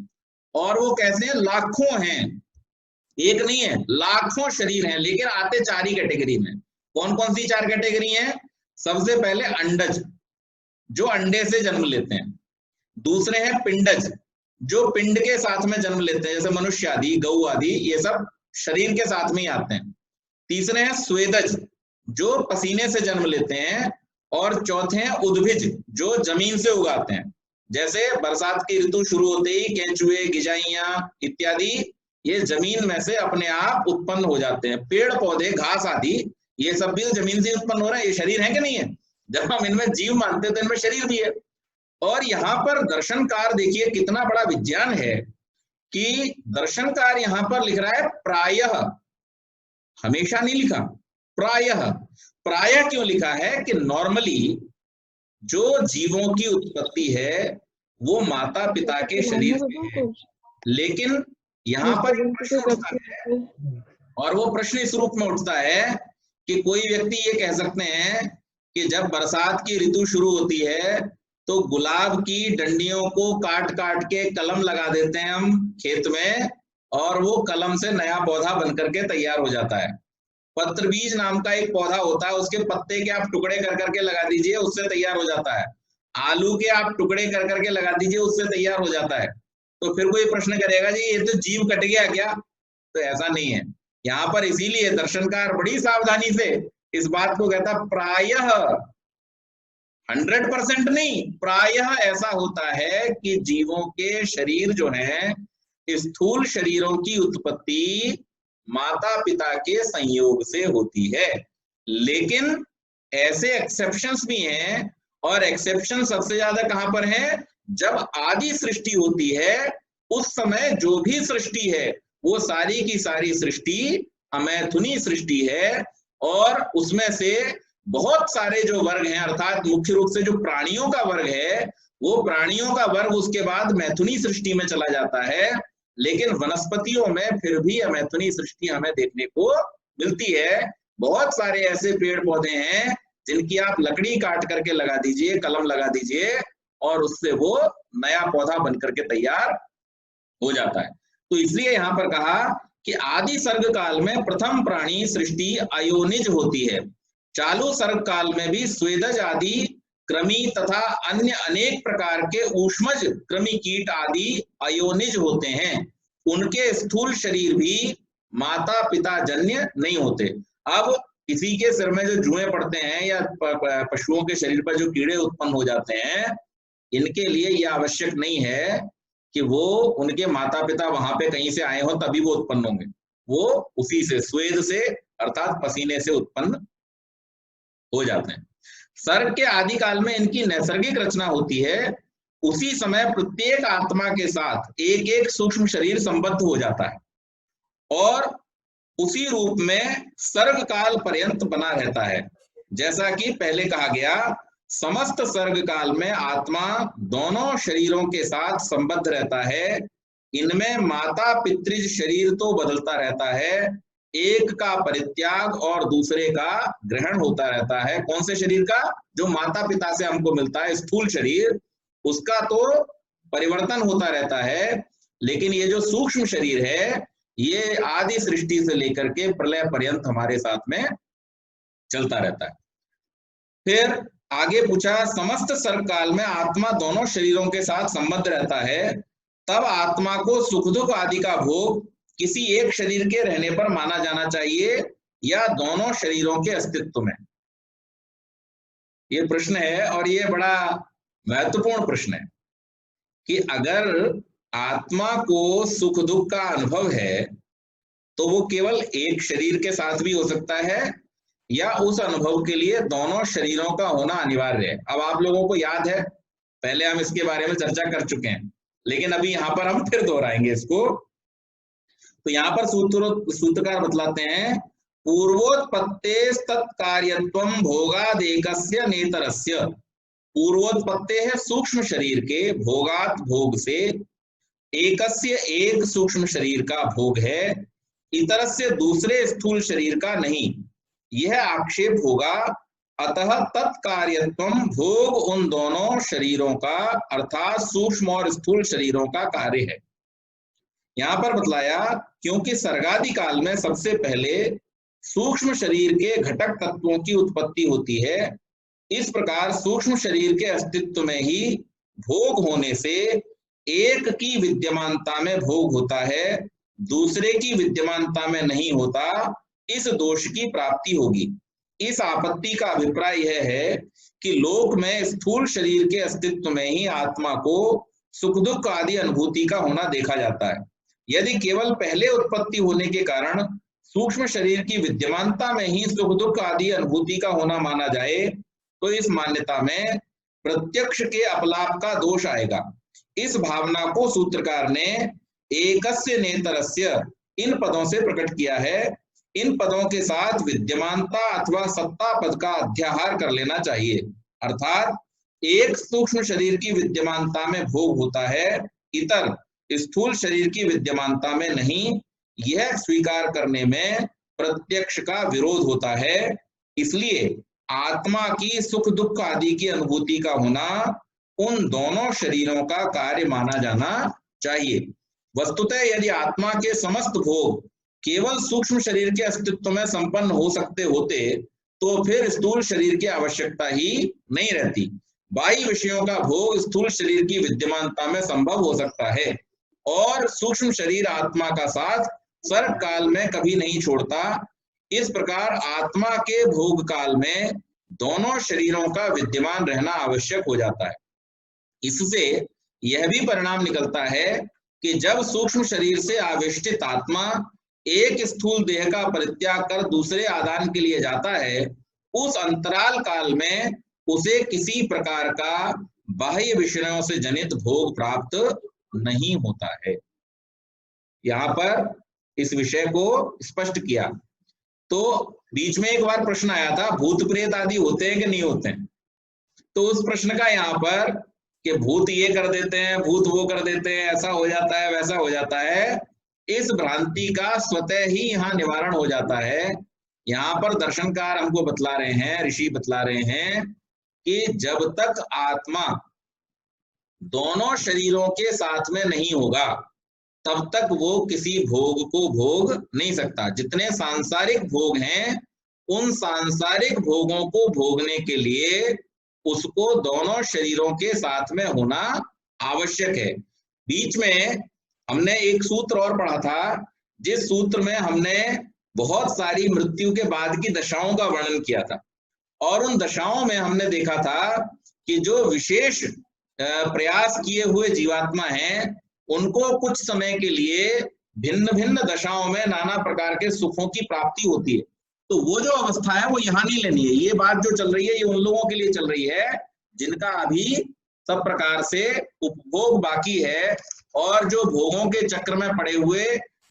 [SPEAKER 1] और वो कैसे हैं? लाखों हैं, एक नहीं है, लाखों शरीर हैं, लेकिन आते 4 ही कैटेगरी में। कौन कौन सी 4 कैटेगरी हैं? सबसे पहले अंडज, जो अंडे से जन्म लेते हैं। दूसरे हैं पिंडज, जो पिंड के साथ में जन्म लेते हैं, जैसे मनुष्य आदि, गऊ आदि, ये सब शरीर के साथ में ही आते हैं। तीसरे हैं स्वेदज, जो पसीने से जन्म लेते हैं। और चौथे हैं उद्भिज, जो जमीन से उगाते हैं। जैसे बरसात की ऋतु शुरू होते ही केंचुए, गिजाइयां इत्यादि ये जमीन में से अपने आप उत्पन्न हो जाते हैं। पेड़ पौधे, घास आदि, ये सब भी जमीन से उत्पन्न हो रहे हैं। ये शरीर है कि नहीं है? जब हम इनमें जीव मानते हैं तो इनमें शरीर भी है। और यहाँ पर दर्शनकार देखिए कितना बड़ा विज्ञान है कि दर्शनकार यहाँ पर लिख रहा है प्रायः, हमेशा नहीं लिखा, प्रायः। प्रायः क्यों लिखा है कि नॉर्मली जो जीवों की उत्पत्ति है वो माता पिता के शरीर से है, लेकिन यहाँ पर एक प्रश्न उठता है, और वो प्रश्न इस रूप में उठता है कि कोई व्यक्ति ये कह सकते हैं कि जब बरसात की ऋतु शुरू होती है तो गुलाब की डंडियों को काट काट के कलम लगा देते हैं हम खेत में, और वो कलम से नया पौधा बन करके तैयार हो जाता है। पत्र बीज नाम का एक पौधा होता है, उसके पत्ते के आप टुकड़े कर करके लगा दीजिए, उससे तैयार हो जाता है। आलू के आप टुकड़े कर करके लगा दीजिए, उससे तैयार हो जाता है। तो फिर कोई प्रश्न करेगा जी ये तो जीव कट गया क्या? तो ऐसा नहीं है। यहाँ पर इसीलिए दर्शनकार बड़ी सावधानी से इस बात को कहता प्रायः, 100% नहीं, प्रायः ऐसा होता है कि जीवों के शरीर जो है, स्थूल शरीरों की उत्पत्ति माता पिता के संयोग से होती है। लेकिन ऐसे एक्सेप्शंस भी हैं, और एक्सेप्शन सबसे ज्यादा कहां पर है? जब आदि सृष्टि होती है उस समय जो भी सृष्टि है वो सारी की सारी सृष्टि अमैथुनी सृष्टि है, और उसमें से बहुत सारे जो वर्ग हैं, अर्थात मुख्य रूप से जो प्राणियों का वर्ग है, वो प्राणियों का वर्ग उसके बाद मैथुनी सृष्टि में चला जाता है। लेकिन वनस्पतियों में फिर भी अमैथुनी सृष्टि हमें देखने को मिलती है। बहुत सारे ऐसे पेड़ पौधे हैं जिनकी आप लकड़ी काट करके लगा दीजिए, कलम लगा दीजिए, और उससे वो नया पौधा बन करके तैयार हो जाता है। तो इसलिए यहाँ पर कहा कि आदि सर्ग काल में प्रथम प्राणी सृष्टि अयोनिज होती है। चालू सर्ग काल में भी स्वेदज आदि कृमि तथा अन्य अनेक प्रकार के ऊष्मज कृमि कीट आदि अयोनिज होते हैं। उनके स्थूल शरीर भी माता पिता जन्य नहीं होते। अब किसी के सिर में जो जुएं पड़ते हैं या पशुओं के शरीर पर जो कीड़े उत्पन्न हो जाते हैं, इनके लिए यह आवश्यक नहीं है कि वो उनके माता पिता वहां पे कहीं से आए हो तभी वो उत्पन्न होंगे। वो उसी से, स्वेद से अर्थात पसीने से उत्पन्न हो जाते हैं। सर्ग के आदि काल में इनकी नैसर्गिक रचना होती है। उसी समय प्रत्येक आत्मा के साथ एक एक सूक्ष्म शरीर संबद्ध हो जाता है और उसी रूप में सर्ग काल पर्यंत बना रहता है। जैसा कि पहले कहा गया, समस्त सर्ग काल में आत्मा दोनों शरीरों के साथ संबद्ध रहता है। इनमें माता पितृज शरीर तो बदलता रहता है, एक का परित्याग और दूसरे का ग्रहण होता रहता है। कौन से शरीर का? जो माता पिता से हमको मिलता है स्थूल शरीर, उसका तो परिवर्तन होता रहता है। लेकिन ये जो सूक्ष्म शरीर है ये आदि सृष्टि से लेकर के प्रलय पर्यंत हमारे साथ में चलता रहता है। फिर आगे पूछा, समस्त सर्ग काल में आत्मा दोनों शरीरों के साथ संबद्ध रहता है, तब आत्मा को सुख दुख आदि का भोग किसी एक शरीर के रहने पर माना जाना चाहिए या दोनों शरीरों के अस्तित्व में? ये प्रश्न है और ये बड़ा महत्वपूर्ण प्रश्न है कि अगर आत्मा को सुख दुख का अनुभव है तो वो केवल एक शरीर के साथ भी हो सकता है या उस अनुभव के लिए दोनों शरीरों का होना अनिवार्य है। अब आप लोगों को याद है, पहले हम इसके बारे में चर्चा कर चुके हैं, लेकिन अभी यहाँ पर हम फिर दोहराएंगे इसको। तो यहाँ पर सूत्रकार बतलाते हैं, पूर्वोत्पत्ते तत्कार्यत्वं भोगादेकस्य नेतरस्य। पूर्वोत्पत्ति है सूक्ष्म शरीर के, भोगात भोग से, एकस्य एक सूक्ष्म शरीर का भोग है, इतरस्य दूसरे स्थूल शरीर का नहीं, यह आक्षेप होगा। अतः तत्कार्यत्वं भोग उन दोनों शरीरों का अर्थात सूक्ष्म और स्थूल शरीरों का कार्य है। यहां पर बतलाया क्योंकि सर्गादि काल में सबसे पहले सूक्ष्म शरीर के घटक तत्वों की उत्पत्ति होती है। इस प्रकार सूक्ष्म शरीर के अस्तित्व में ही भोग होने से एक की विद्यमानता में भोग होता है, दूसरे की विद्यमानता में नहीं होता। इस दोष की प्राप्ति होगी। इस आपत्ति का अभिप्राय यह है कि लोक में स्थूल शरीर के अस्तित्व में ही आत्मा को सुख दुख आदि अनुभूति का होना देखा जाता है। यदि केवल पहले उत्पत्ति होने के कारण सूक्ष्म शरीर की विद्यमानता में ही सुख दुख आदि अनुभूति का होना माना जाए तो इस मान्यता में प्रत्यक्ष के अपलाप का दोष आएगा। इस भावना को सूत्रकार ने एकस्य नेतरस्य इन पदों से प्रकट किया है। इन पदों के साथ विद्यमानता अथवा सत्ता पद का अध्याहार कर लेना चाहिए, अर्थात एक सूक्ष्म शरीर की विद्यमानता में भोग होता है, इतर स्थूल शरीर की विद्यमानता में नहीं। यह स्वीकार करने में प्रत्यक्ष का विरोध होता है। इसलिए आत्मा की सुख दुख आदि की अनुभूति का होना उन दोनों शरीरों का कार्य माना जाना चाहिए। वस्तुतः यदि आत्मा के समस्त भोग केवल सूक्ष्म शरीर के अस्तित्व में संपन्न हो सकते होते तो फिर स्थूल शरीर की आवश्यकता ही नहीं रहती। बाह्य विषयों का भोग स्थूल शरीर की विद्यमानता में संभव हो सकता है और सूक्ष्म शरीर आत्मा का साथ सर्व काल में कभी नहीं छोड़ता। इस प्रकार आत्मा के भोग काल में दोनों शरीरों का विद्यमान रहना आवश्यक हो जाता है। इससे यह भी परिणाम निकलता है कि जब सूक्ष्म शरीर से आविष्टित आत्मा एक स्थूल देह का परित्याग कर दूसरे आदान के लिए जाता है, उस अंतराल काल में उसे किसी प्रकार का बाह्य विषयों से जनित भोग प्राप्त नहीं होता है। यहाँ पर इस विषय को स्पष्ट किया। तो बीच में एक बार प्रश्न आया था, भूत प्रेत आदि होते हैं कि नहीं होते हैं? तो उस प्रश्न का यहाँ पर कि भूत ये कर देते हैं, भूत वो कर देते हैं, ऐसा हो जाता है, वैसा हो जाता है, इस भ्रांति का स्वतः ही यहाँ निवारण हो जाता है। यहाँ पर दर्शनकार हमको बतला रहे हैं, ऋषि बतला रहे हैं कि जब तक आत्मा दोनों शरीरों के साथ में नहीं होगा तब तक वो किसी भोग को भोग नहीं सकता। जितने सांसारिक भोग हैं उन सांसारिक भोगों को भोगने के लिए उसको दोनों शरीरों के साथ में होना आवश्यक है। बीच में हमने एक सूत्र और पढ़ा था, जिस सूत्र में हमने बहुत सारी मृत्यु के बाद की दशाओं का वर्णन किया था और उन दशाओं में हमने देखा था कि जो विशेष प्रयास किए हुए जीवात्मा हैं उनको कुछ समय के लिए भिन्न भिन्न दशाओं में नाना प्रकार के सुखों की प्राप्ति होती है। तो वो जो अवस्था है वो यहाँ नहीं लेनी है। ये बात जो चल रही है ये उन लोगों के लिए चल रही है जिनका अभी सब प्रकार से उपभोग बाकी है और जो भोगों के चक्र में पड़े हुए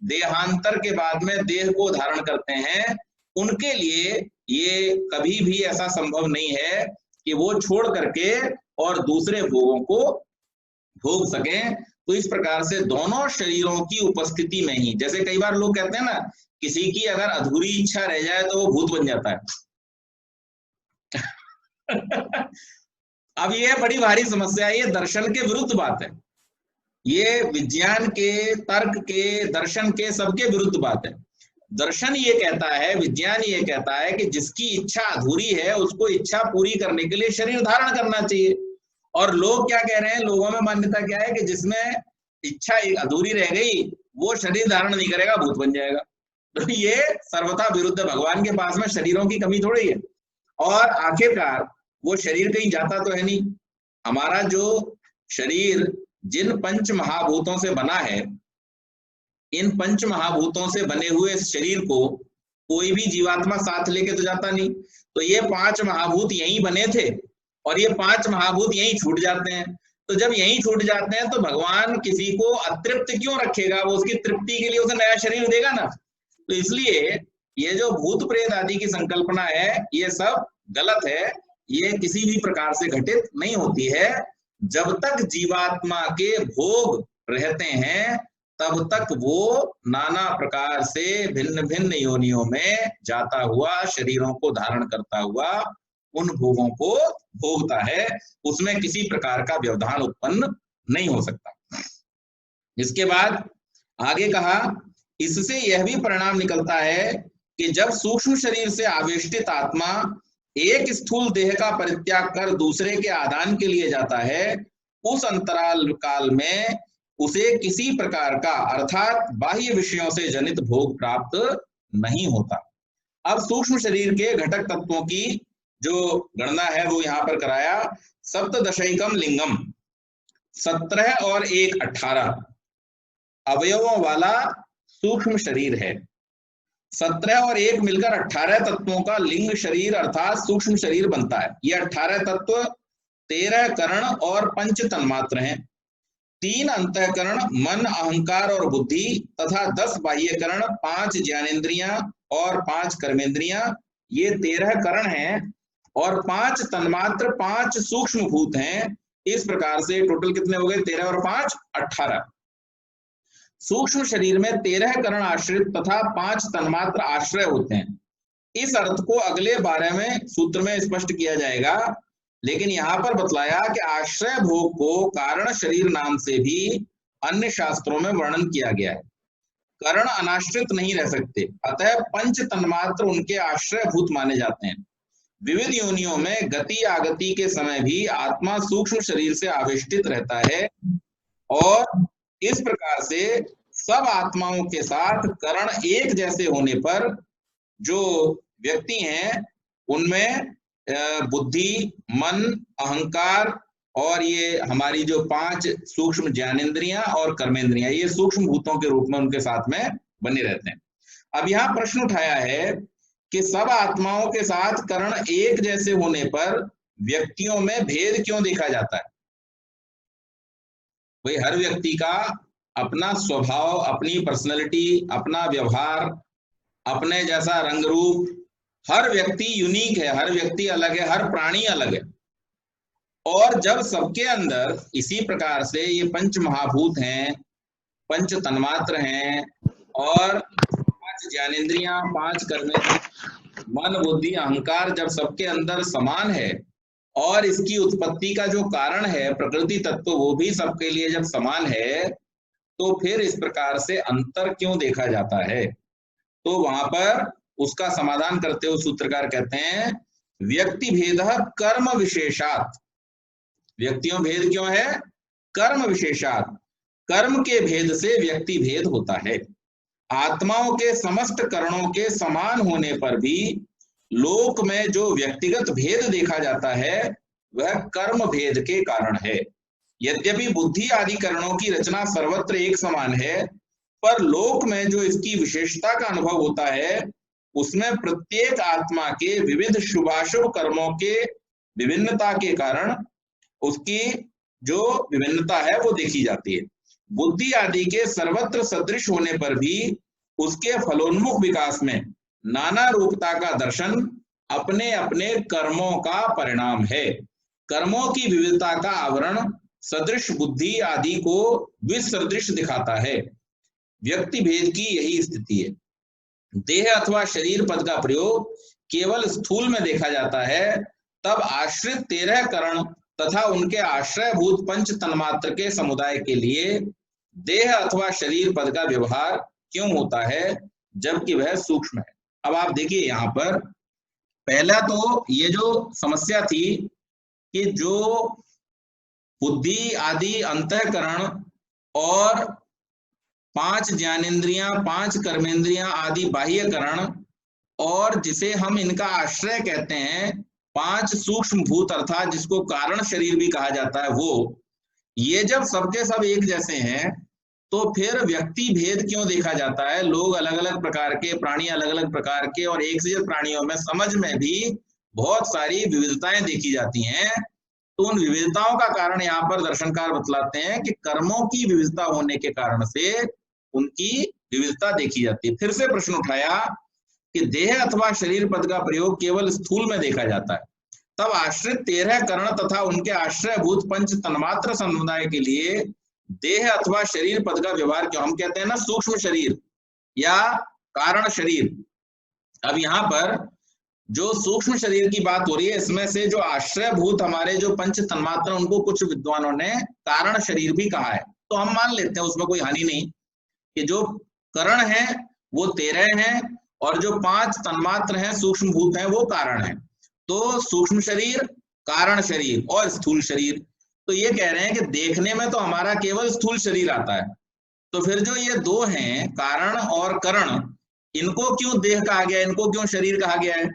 [SPEAKER 1] देहांतर के बाद में देह को धारण करते हैं, उनके लिए ये कभी भी ऐसा संभव नहीं है कि वो छोड़ करके और दूसरे भोगों को भोग सकें। तो इस प्रकार से दोनों शरीरों की उपस्थिति में ही, जैसे कई बार लोग कहते हैं ना, किसी की अगर अधूरी इच्छा रह जाए तो वो भूत बन जाता है। अब ये बड़ी भारी समस्या है, ये दर्शन के विरुद्ध बात है, ये विज्ञान के, तर्क के, दर्शन के, सबके विरुद्ध बात है। दर्शन ये कहता है, विज्ञान ये कहता है कि जिसकी इच्छा अधूरी है उसको इच्छा पूरी करने के लिए शरीर धारण करना चाहिए। और लोग क्या कह रहे हैं, लोगों में मान्यता क्या है कि जिसमें इच्छा अधूरी रह गई वो शरीर धारण नहीं करेगा, भूत बन जाएगा। तो ये सर्वथा विरुद्ध है। भगवान के पास में शरीरों की कमी थोड़ी है और आखिरकार वो शरीर कहीं जाता तो है नहीं। हमारा जो शरीर जिन पंच महाभूतों से बना है, इन पंच महाभूतों से बने हुए शरीर को कोई भी जीवात्मा साथ लेके तो जाता नहीं। तो ये पांच महाभूत यहीं बने थे और ये पांच महाभूत यहीं छूट जाते हैं। तो जब यहीं छूट जाते हैं तो भगवान किसी को अतृप्त क्यों रखेगा, वो उसकी तृप्ति के लिए उसे नया शरीर देगा ना। तो इसलिए ये जो भूत प्रेत आदि की संकल्पना है ये सब गलत है, ये किसी भी प्रकार से घटित नहीं होती है। जब तक जीवात्मा के भोग रहते हैं तब तक वो नाना प्रकार से भिन्न भिन्न योनियों में जाता हुआ, शरीरों को धारण करता हुआ उन भोगों को भोगता है, उसमें किसी प्रकार का व्यवधान उत्पन्न नहीं हो सकता। इसके बाद आगे कहा, इससे यह भी परिणाम निकलता है कि जब सूक्ष्म शरीर से आवेष्टित आत्मा एक स्थूल देह का परित्याग कर दूसरे के आदान के लिए जाता है, उस अंतराल काल में उसे किसी प्रकार का अर्थात बाह्य विषयों से जनित भोग प्राप्त नहीं होता। अब सूक्ष्म शरीर के घटक तत्वों की जो गणना है वो यहाँ पर कराया। सप्तदशैकम लिंगम, 17 और 1 18 अवयवों वाला सूक्ष्म शरीर है। 17 और 1 मिलकर 18 तत्वों का लिंग शरीर अर्थात सूक्ष्म शरीर बनता है। ये 18 तत्व 13 करण और 5 तन्मात्र हैं, 3 अंतःकरण मन, अहंकार और बुद्धि तथा 10 बाह्यकरण, 5 ज्ञानेन्द्रियां और 5 कर्मेंद्रियां, ये 13 करण हैं और 5 तन्मात्र, 5 सूक्ष्म भूत हैं। इस प्रकार से टोटल कितने हो गए? 13 और 5 18। सूक्ष्म शरीर में 13 करण आश्रित तथा 5 तन्मात्र आश्रय होते हैं। इस अर्थ को अगले 12वें सूत्र में स्पष्ट किया जाएगा, लेकिन यहां पर बतलाया कि आश्रय भोग को कारण शरीर नाम से भी अन्य शास्त्रों में वर्णन किया गया है। करण अनाश्रित नहीं रह सकते, अतः 5 तन्मात्र उनके आश्रय भूत माने जाते हैं। विविध योनियों में गति आगति के समय भी आत्मा सूक्ष्म शरीर से आविष्टित रहता है और इस प्रकार से सब आत्माओं के साथ करण एक जैसे होने पर जो व्यक्ति हैं उनमें बुद्धि, मन, अहंकार और ये हमारी जो 5 सूक्ष्म ज्ञानेन्द्रियां और कर्मेंद्रियां, ये सूक्ष्म भूतों के रूप में उनके साथ में बने रहते हैं। अब यहाँ प्रश्न उठाया है कि सब आत्माओं के साथ करण एक जैसे होने पर व्यक्तियों में भेद क्यों देखा जाता है? भाई हर व्यक्ति का अपना स्वभाव, अपनी पर्सनैलिटी, अपना व्यवहार, अपने जैसा रंग रूप, हर व्यक्ति यूनिक है, हर व्यक्ति अलग है, हर प्राणी अलग है। और जब सबके अंदर इसी प्रकार से ये 5 महाभूत हैं, 5 तन्मात्र हैं और 5 ज्ञानेन्द्रियां, 5 कर्मेंद्रियां, मन, बुद्धि, अहंकार जब सबके अंदर समान है और इसकी उत्पत्ति का जो कारण है प्रकृति तत्व वो भी सबके लिए जब समान है, तो फिर इस प्रकार से अंतर क्यों देखा जाता है? तो वहां पर उसका समाधान करते हुए सूत्रकार कहते हैं व्यक्ति भेद कर्म विशेषात। व्यक्तियों भेद क्यों है? कर्म विशेषात। कर्म के भेद से व्यक्ति भेद होता है। आत्माओं के समस्त करणों के समान होने पर भी लोक में जो व्यक्तिगत भेद देखा जाता है वह कर्म भेद के कारण है। यद्यपि बुद्धि आदि करणों की रचना सर्वत्र एक समान है, पर लोक में जो इसकी विशेषता का अनुभव होता है उसमें प्रत्येक आत्मा के विविध शुभाशुभ कर्मों के विभिन्नता के कारण उसकी जो विभिन्नता है वो देखी जाती है। बुद्धि आदि के सर्वत्र सदृश होने पर भी उसके फलोन्मुख विकास में नाना रूपता का दर्शन अपने अपने कर्मों का परिणाम है। कर्मों की विविधता का आवरण सदृश बुद्धि आदि को विसदृश दिखाता है। व्यक्ति भेद की यही स्थिति है। देह अथवा शरीर पद का प्रयोग केवल स्थूल में देखा जाता है, तब आश्रित 13 करण तथा उनके आश्रयभूत 5 तन्मात्र के समुदाय के लिए देह अथवा शरीर पद का व्यवहार क्यों होता है जबकि वह सूक्ष्म है? अब आप देखिए यहाँ पर पहला तो ये जो समस्या थी कि जो बुद्धि आदि अंतःकरण और 5 ज्ञानेन्द्रियां, 5 कर्मेंद्रियां आदि बाह्यकरण और जिसे हम इनका आश्रय कहते हैं 5 सूक्ष्म भूत अर्थात जिसको कारण शरीर भी कहा जाता है, वो ये जब सबके सब एक जैसे हैं तो फिर व्यक्ति भेद क्यों देखा जाता है? लोग अलग अलग प्रकार के, प्राणी अलग अलग प्रकार के और एक से प्राणियों में समझ में भी बहुत सारी विविधताएं देखी जाती हैं। तो उन विविधताओं का कारण यहाँ पर दर्शनकार बतलाते हैं कि कर्मों की विविधता होने के कारण से उनकी विविधता देखी जाती है। फिर से प्रश्न उठाया कि देह अथवा शरीर पद का प्रयोग केवल स्थूल में देखा जाता है, तब आश्रित 13 करण तथा उनके आश्रयभूत 5 तन्मात्र समुदाय के लिए देह अथवा शरीर पद का व्यवहार क्यों? हम कहते हैं ना सूक्ष्म शरीर या कारण शरीर। अब यहाँ पर जो सूक्ष्म शरीर की बात हो रही है इसमें से जो आश्रयभूत हमारे जो 5 तन्मात्र उनको कुछ विद्वानों ने कारण शरीर भी कहा है, तो हम मान लेते हैं, उसमें कोई हानि नहीं कि जो करण है वो 13 हैं और जो 5 तन्मात्र हैं सूक्ष्म भूत हैं वो कारण है। तो सूक्ष्म शरीर, कारण शरीर और स्थूल शरीर, तो ये कह रहे हैं कि देखने में तो हमारा केवल स्थूल शरीर आता है, तो फिर जो ये दो हैं कारण और करण, इनको क्यों देह कहा गया, इनको क्यों शरीर कहा गया है?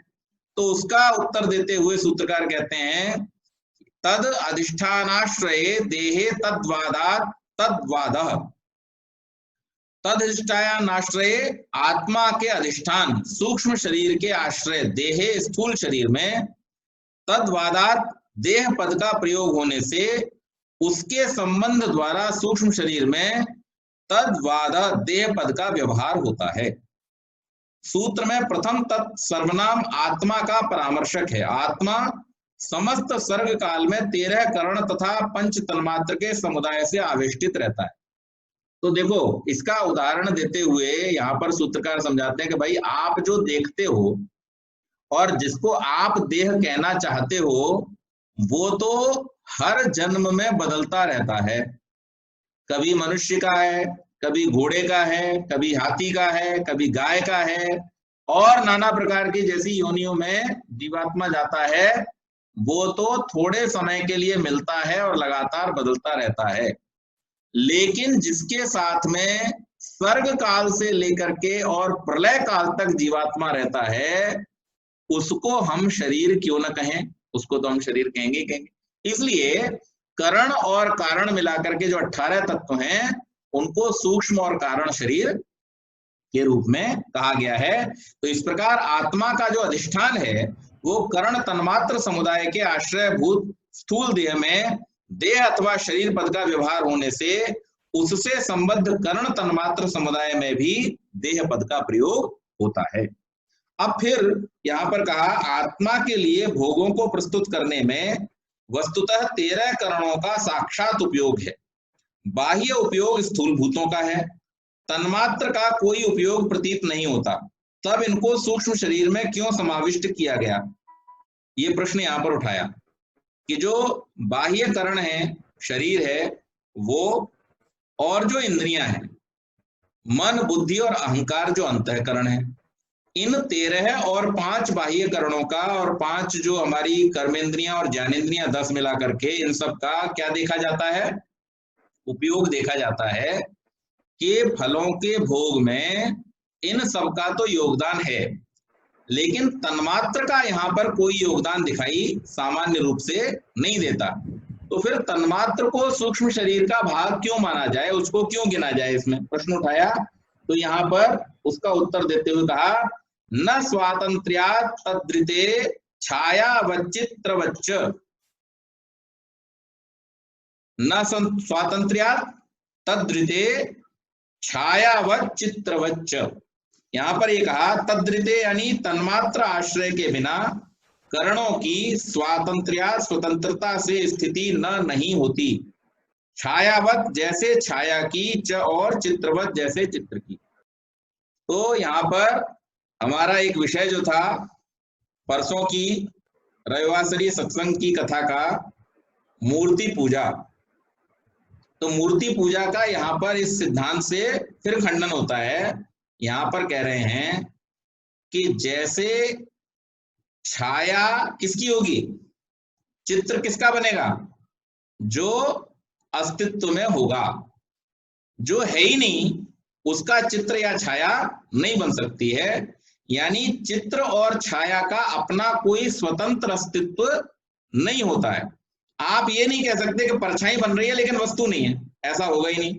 [SPEAKER 1] तो उसका उत्तर देते हुए सूत्रकार कहते हैं तद अधिष्ठानाश्रये देहे तद्वादात् तद्वादः। तदधिष्ठानाश्रये आत्मा के अधिष्ठान सूक्ष्म शरीर के आश्रय देहे स्थूल शरीर में, तद्वादात् देह पद का प्रयोग होने से उसके संबंध द्वारा सूक्ष्म शरीर में तद्वाद देह पद का व्यवहार होता है। सूत्र में प्रथम तत् सर्वनाम आत्मा का परामर्शक है। आत्मा समस्त सर्ग काल में 13 करण तथा पंच तन्मात्र के समुदाय से आवेष्टित रहता है। तो देखो, इसका उदाहरण देते हुए यहाँ पर सूत्रकार समझाते हैं कि भाई आप जो देखते हो और जिसको आप देह कहना चाहते हो वो तो हर जन्म में बदलता रहता है। कभी मनुष्य का है, कभी घोड़े का है, कभी हाथी का है, कभी गाय का है, और नाना प्रकार की जैसी योनियों में जीवात्मा जाता है, वो तो थोड़े समय के लिए मिलता है और लगातार बदलता रहता है। लेकिन जिसके साथ में सर्ग काल से लेकर के और प्रलय काल तक जीवात्मा रहता है, उसको हम शरीर क्यों न कहें, उसको तो हम शरीर कहेंगे। इसलिए करण और कारण मिलाकर के जो 18 तत्व हैं उनको सूक्ष्म और कारण शरीर के रूप में कहा गया है। तो इस प्रकार आत्मा का जो अधिष्ठान है वो करण तन्मात्र समुदाय के आश्रयभूत स्थूल देह में देह अथवा शरीर पद का व्यवहार होने से उससे संबद्ध करण तन्मात्र समुदाय में भी देह पद का प्रयोग होता है। अब फिर यहाँ पर कहा आत्मा के लिए भोगों को प्रस्तुत करने में वस्तुतः 13 करणों का साक्षात उपयोग है। बाह्य उपयोग स्थूल भूतों का है, तन्मात्र का कोई उपयोग प्रतीत नहीं होता, तब इनको सूक्ष्म शरीर में क्यों समाविष्ट किया गया? ये प्रश्न यहाँ पर उठाया कि जो बाह्य करण है, शरीर है वो, और जो इंद्रियां हैं, मन, बुद्धि और अहंकार जो अंतःकरण है, इन 13 और 5 बाह्य करणों का और 5 जो हमारी कर्मेंद्रियां और ज्ञानेंद्रियां 10 मिला करके इन सब का क्या देखा जाता है? उपयोग देखा जाता है कि फलों के भोग में इन सब का तो योगदान है, लेकिन तन्मात्र का यहाँ पर कोई योगदान दिखाई सामान्य रूप से नहीं देता। तो फिर तन्मात्र को सूक्ष्म शरीर का भाग क्यों माना जाए, उसको क्यों गिना जाए? इसमें प्रश्न उठाया। तो यहाँ पर उसका उत्तर देते हुए कहा न स्वातंत्र्यात् तद्रिते छायावच्चित्रवच्च, न स्वातंत्र्यात् तद्रिते छायावच्चित्रवच्च। यहाँ पर ये कहा तद्रिते यानी तन्मात्र आश्रय के बिना करणों की स्वातंत्र्या स्वतंत्रता से स्थिति न नहीं होती। छायावत जैसे छाया की, च और चित्रवत जैसे चित्र की। तो यहाँ पर हमारा एक विषय जो था परसों की रविवासरी सत्संग की कथा का, मूर्ति पूजा। तो मूर्ति पूजा का यहाँ पर इस सिद्धांत से फिर खंडन होता है। यहाँ पर कह रहे हैं कि जैसे छाया किसकी होगी, चित्र किसका बनेगा? जो अस्तित्व में होगा, जो है ही नहीं उसका चित्र या छाया नहीं बन सकती है। यानी चित्र और छाया का अपना कोई स्वतंत्र अस्तित्व नहीं होता है। आप ये नहीं कह सकते कि परछाई बन रही है लेकिन वस्तु नहीं है, ऐसा होगा ही नहीं।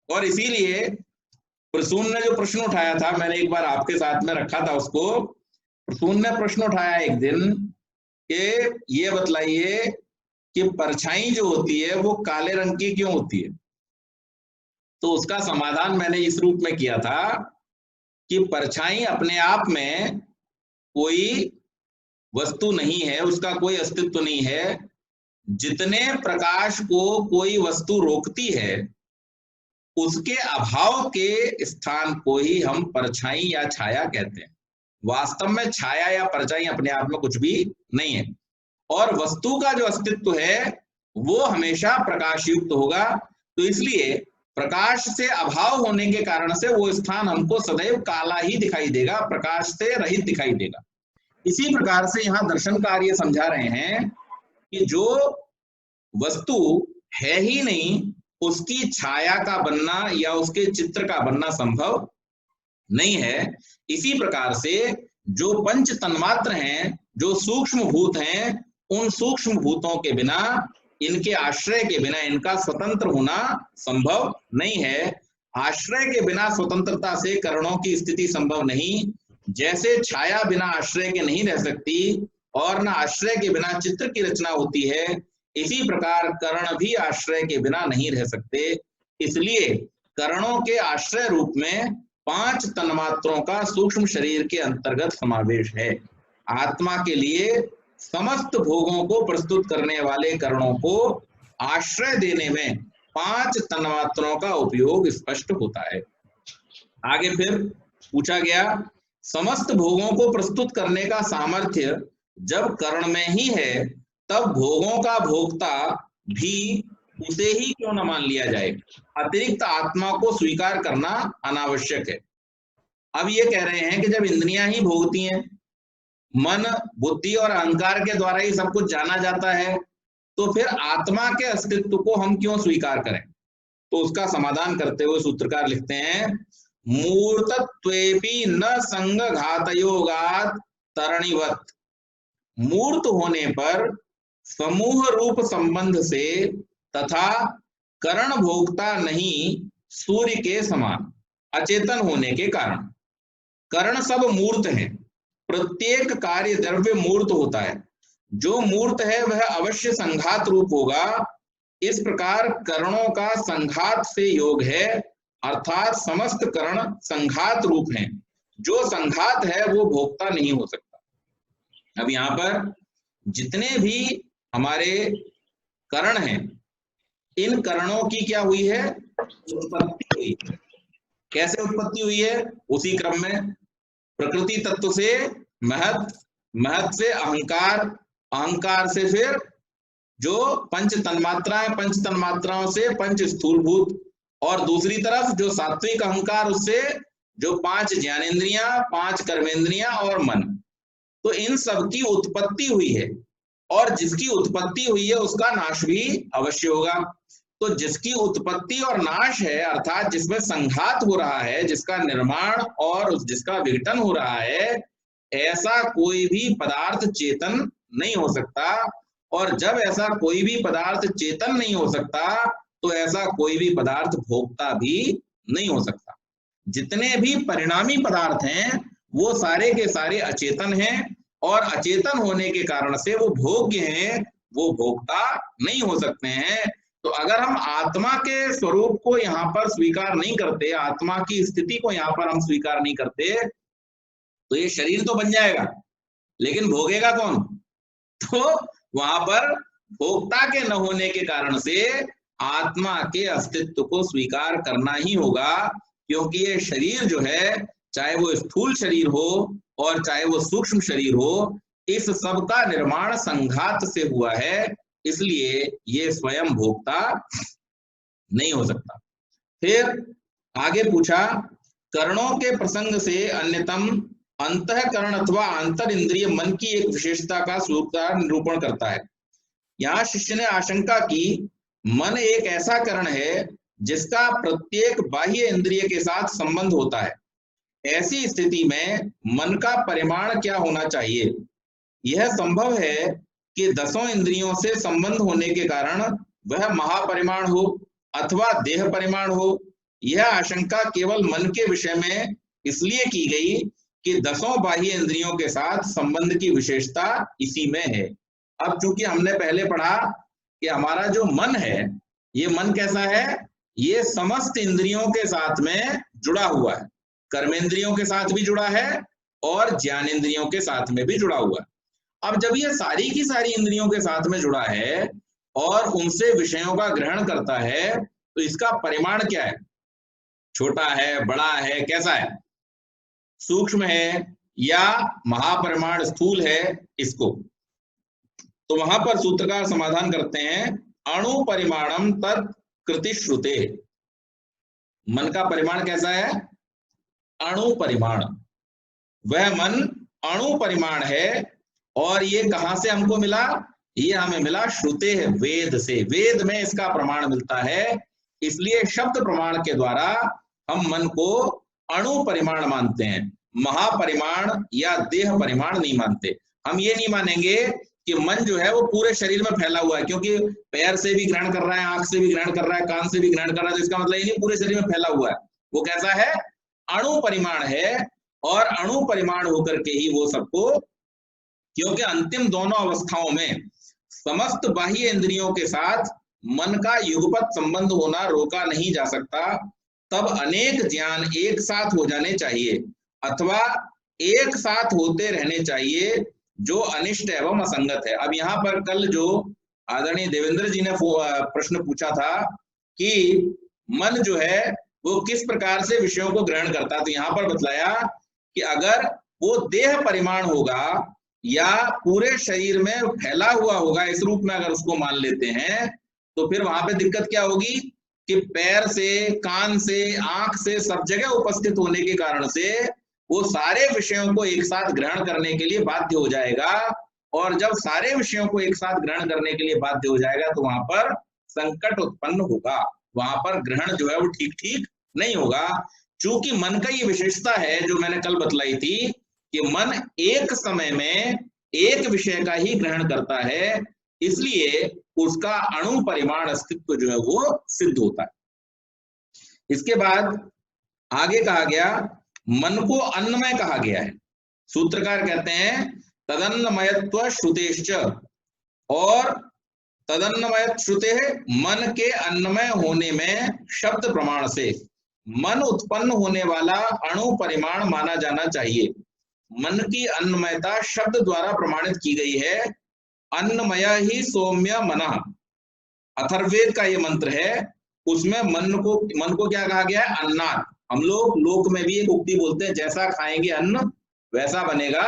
[SPEAKER 1] और इसीलिए प्रसून ने जो प्रश्न उठाया था, मैंने एक बार आपके साथ में रखा था उसको, प्रसून ने प्रश्न उठाया एक दिन कि ये बतलाइए कि परछाई जो होती है वो काले रंग की क्यों होती है? तो उसका समाधान मैंने इस रूप में किया था कि परछाई अपने आप में कोई वस्तु नहीं है, उसका कोई अस्तित्व नहीं है। जितने प्रकाश को कोई वस्तु रोकती है उसके अभाव के स्थान को ही हम परछाई या छाया कहते हैं। वास्तव में छाया या परछाई अपने आप में कुछ भी नहीं है, और वस्तु का जो अस्तित्व है वो हमेशा प्रकाश युक्त होगा। तो इसलिए प्रकाश से अभाव होने के कारण से वो स्थान हमको सदैव काला ही दिखाई देगा, प्रकाश से रहित दिखाई देगा। इसी प्रकार से यहाँ दर्शनकार ये समझा रहे हैं कि जो वस्तु है ही नहीं उसकी छाया का बनना या उसके चित्र का बनना संभव नहीं है। इसी प्रकार से जो पंच तन्मात्र हैं, जो सूक्ष्म भूत हैं, उन सूक्ष्म भूतों के बिना, इनके आश्रय के बिना इनका स्वतंत्र होना संभव नहीं है। आश्रय के बिना स्वतंत्रता से करणों की स्थिति संभव नहीं। जैसे छाया बिना आश्रय के नहीं रह सकती और न आश्रय के बिना चित्र की रचना होती है, इसी प्रकार कर्ण भी आश्रय के बिना नहीं रह सकते। इसलिए करणों के आश्रय रूप में 5 तन्मात्रों का सूक्ष्म शरीर के अंतर्गत समावेश है। आत्मा के लिए समस्त भोगों को प्रस्तुत करने वाले करणों को आश्रय देने में 5 तन्मात्रों का उपयोग स्पष्ट होता है। आगे फिर पूछा गया, समस्त भोगों को प्रस्तुत करने का सामर्थ्य जब कर्ण में ही है, तब भोगों का भोक्ता भी उसे ही क्यों न मान लिया जाए? अतिरिक्त आत्मा को स्वीकार करना अनावश्यक है। अब ये कह रहे हैं कि जब इंद्रियां ही भोगती हैं, मन, बुद्धि और अहंकार के द्वारा ही सब कुछ जाना जाता है, तो फिर आत्मा के अस्तित्व को हम क्यों स्वीकार करें? तो उसका समाधान करते हुए सूत्रकार लिखते हैं, मूर्तत्वेपि न संग घातयोगात् तरणिवत्। मूर्त होने पर समूह रूप संबंध से तथा करण भोक्ता नहीं सूर्य के समान अचेतन होने के कारण। करण सब मूर्त हैं, प्रत्येक कार्य द्रव्य मूर्त होता है। जो मूर्त है वह अवश्य संघात रूप होगा। इस प्रकार करणों का संघात से योग है, अर्थात समस्त करण संघात रूप हैं। जो संघात है वो भोक्ता नहीं हो सकता। अब यहाँ पर जितने भी हमारे करण हैं, इन करणों की क्या हुई है? उत्पत्ति हुई। कैसे उत्पत्ति हुई है? उसी क्रम में प्रकृति तत्व से महत, महत से अहंकार, अहंकार से फिर जो पंच तन्मात्राएं, पंच तन्मात्राओं से पंच स्थूलभूत, और दूसरी तरफ जो सात्विक अहंकार, उससे जो 5 ज्ञानेंद्रियां, 5 कर्मेंद्रियां और मन। तो इन सब की उत्पत्ति हुई है, और जिसकी उत्पत्ति हुई है उसका नाश भी अवश्य होगा। तो जिसकी उत्पत्ति और नाश है, अर्थात जिसमें संघात हो रहा है, जिसका निर्माण और जिसका विघटन हो रहा है, ऐसा कोई भी पदार्थ चेतन नहीं हो सकता। और जब ऐसा कोई भी पदार्थ चेतन नहीं हो सकता, तो ऐसा कोई भी पदार्थ भोक्ता भी नहीं हो सकता। जितने भी परिणामी पदार्थ हैं वो सारे के सारे अचेतन हैं, और अचेतन होने के कारण से वो भोग्य हैं, वो भोक्ता नहीं हो सकते हैं। तो अगर हम आत्मा के स्वरूप को यहाँ पर स्वीकार नहीं करते, आत्मा की स्थिति को यहाँ पर हम स्वीकार नहीं करते, तो ये शरीर तो बन जाएगा, लेकिन भोगेगा कौन? तो वहां पर भोक्ता के न होने के कारण से आत्मा के अस्तित्व को स्वीकार करना ही होगा। क्योंकि ये शरीर जो है, चाहे वो स्थूल शरीर हो और चाहे वो सूक्ष्म शरीर हो, इस सब का निर्माण संघात से हुआ है, इसलिए ये स्वयं भोक्ता नहीं हो सकता। फिर आगे पूछा, करणों के प्रसंग से अन्यतम अंतःकरण अथवा अंतर इंद्रिय मन की एक विशेषता का सूत्रकार निरूपण करता है। यहाँ शिष्य ने आशंका की, मन एक ऐसा करण है जिसका प्रत्येक बाह्य इंद्रिय के साथ संबंध होता है। ऐसी स्थिति में मन का परिमाण क्या होना चाहिए? यह संभव है कि 10 इंद्रियों से संबंध होने के कारण वह महापरिमाण हो अथवा देह परिमाण हो। यह आशंका केवल मन के विषय में इसलिए की गई कि 10 बाह्य इंद्रियों के साथ संबंध की विशेषता इसी में है। अब चूंकि हमने पहले पढ़ा कि हमारा जो मन है, ये मन कैसा है? ये समस्त इंद्रियों के साथ में जुड़ा हुआ है, कर्मेंद्रियों के साथ भी जुड़ा है और ज्ञानेंद्रियों के साथ में भी जुड़ा हुआ है। अब जब ये सारी की सारी इंद्रियों के साथ में जुड़ा है और उनसे विषयों का ग्रहण करता है, तो इसका परिमाण क्या है? छोटा है, बड़ा है, कैसा है? सूक्ष्म है या महापरिमाण स्थूल है? इसको तो वहां पर सूत्रकार समाधान करते हैं, अणु परिमाणम तत् कृति श्रुते। मन का परिमाण कैसा है? अणु परिमाण। वह मन अणु परिमाण है, और ये कहां से हमको मिला? ये हमें मिला श्रुते है, वेद से। वेद में इसका प्रमाण मिलता है, इसलिए शब्द प्रमाण के द्वारा हम मन को अणु परिमाण मानते हैं, महापरिमाण या देह परिमाण नहीं मानते। हम ये नहीं मानेंगे कि मन जो है वो पूरे शरीर में फैला हुआ है, क्योंकि पैर से भी ग्रहण कर रहा है, आंख से भी ग्रहण कर रहा है, कान से भी ग्रहण कर रहा है, तो इसका मतलब ये नहीं पूरे शरीर में फैला हुआ है। वो कैसा है? अणु परिमाण है, और अणु परिमाण होकर के ही वो सबको क्योंकि अंतिम दोनों अवस्थाओं में समस्त बाह्य इंद्रियों के साथ मन का युगपत संबंध होना रोका नहीं जा सकता। तब अनेक ज्ञान एक साथ हो जाने चाहिए अथवा एक साथ होते रहने चाहिए जो अनिष्ट एवं असंगत है। अब यहाँ पर कल जो आदरणीय देवेंद्र जी ने प्रश्न पूछा था कि मन जो है वो किस प्रकार से विषयों को ग्रहण करता है, तो यहाँ पर बतलाया कि अगर वो देह परिमाण होगा या पूरे शरीर में फैला हुआ होगा, इस रूप में अगर उसको मान लेते हैं, तो फिर वहां पे दिक्कत क्या होगी कि पैर से, कान से, आंख से सब जगह उपस्थित होने के कारण से वो सारे विषयों को एक साथ ग्रहण करने के लिए बाध्य हो जाएगा। और जब सारे विषयों को एक साथ ग्रहण करने के लिए बाध्य हो जाएगा तो वहां पर संकट उत्पन्न होगा, वहां पर ग्रहण जो है वो ठीक ठीक नहीं होगा। चूंकि मन का ये विशेषता है जो मैंने कल बतलाई थी कि मन एक समय में एक विषय का ही ग्रहण करता है, इसलिए उसका अणु परिमाण अस्तित्व जो है वो सिद्ध होता है। इसके बाद आगे कहा गया मन को अन्नमय कहा गया है। सूत्रकार कहते हैं तदन्नमयत्व श्रुतेश्च, और तदन्नमय श्रुते मन के अन्नमय होने में शब्द प्रमाण से मन उत्पन्न होने वाला अणु परिमाण माना जाना चाहिए। मन की अन्नमयता शब्द द्वारा प्रमाणित की गई है। अन्नमय ही सौम्य मनः, अथर्ववेद का ये मंत्र है, उसमें मन को क्या कहा गया है? अन्नात्। हम लोग लोक में भी एक उक्ति बोलते हैं, जैसा खाएंगे अन्न वैसा बनेगा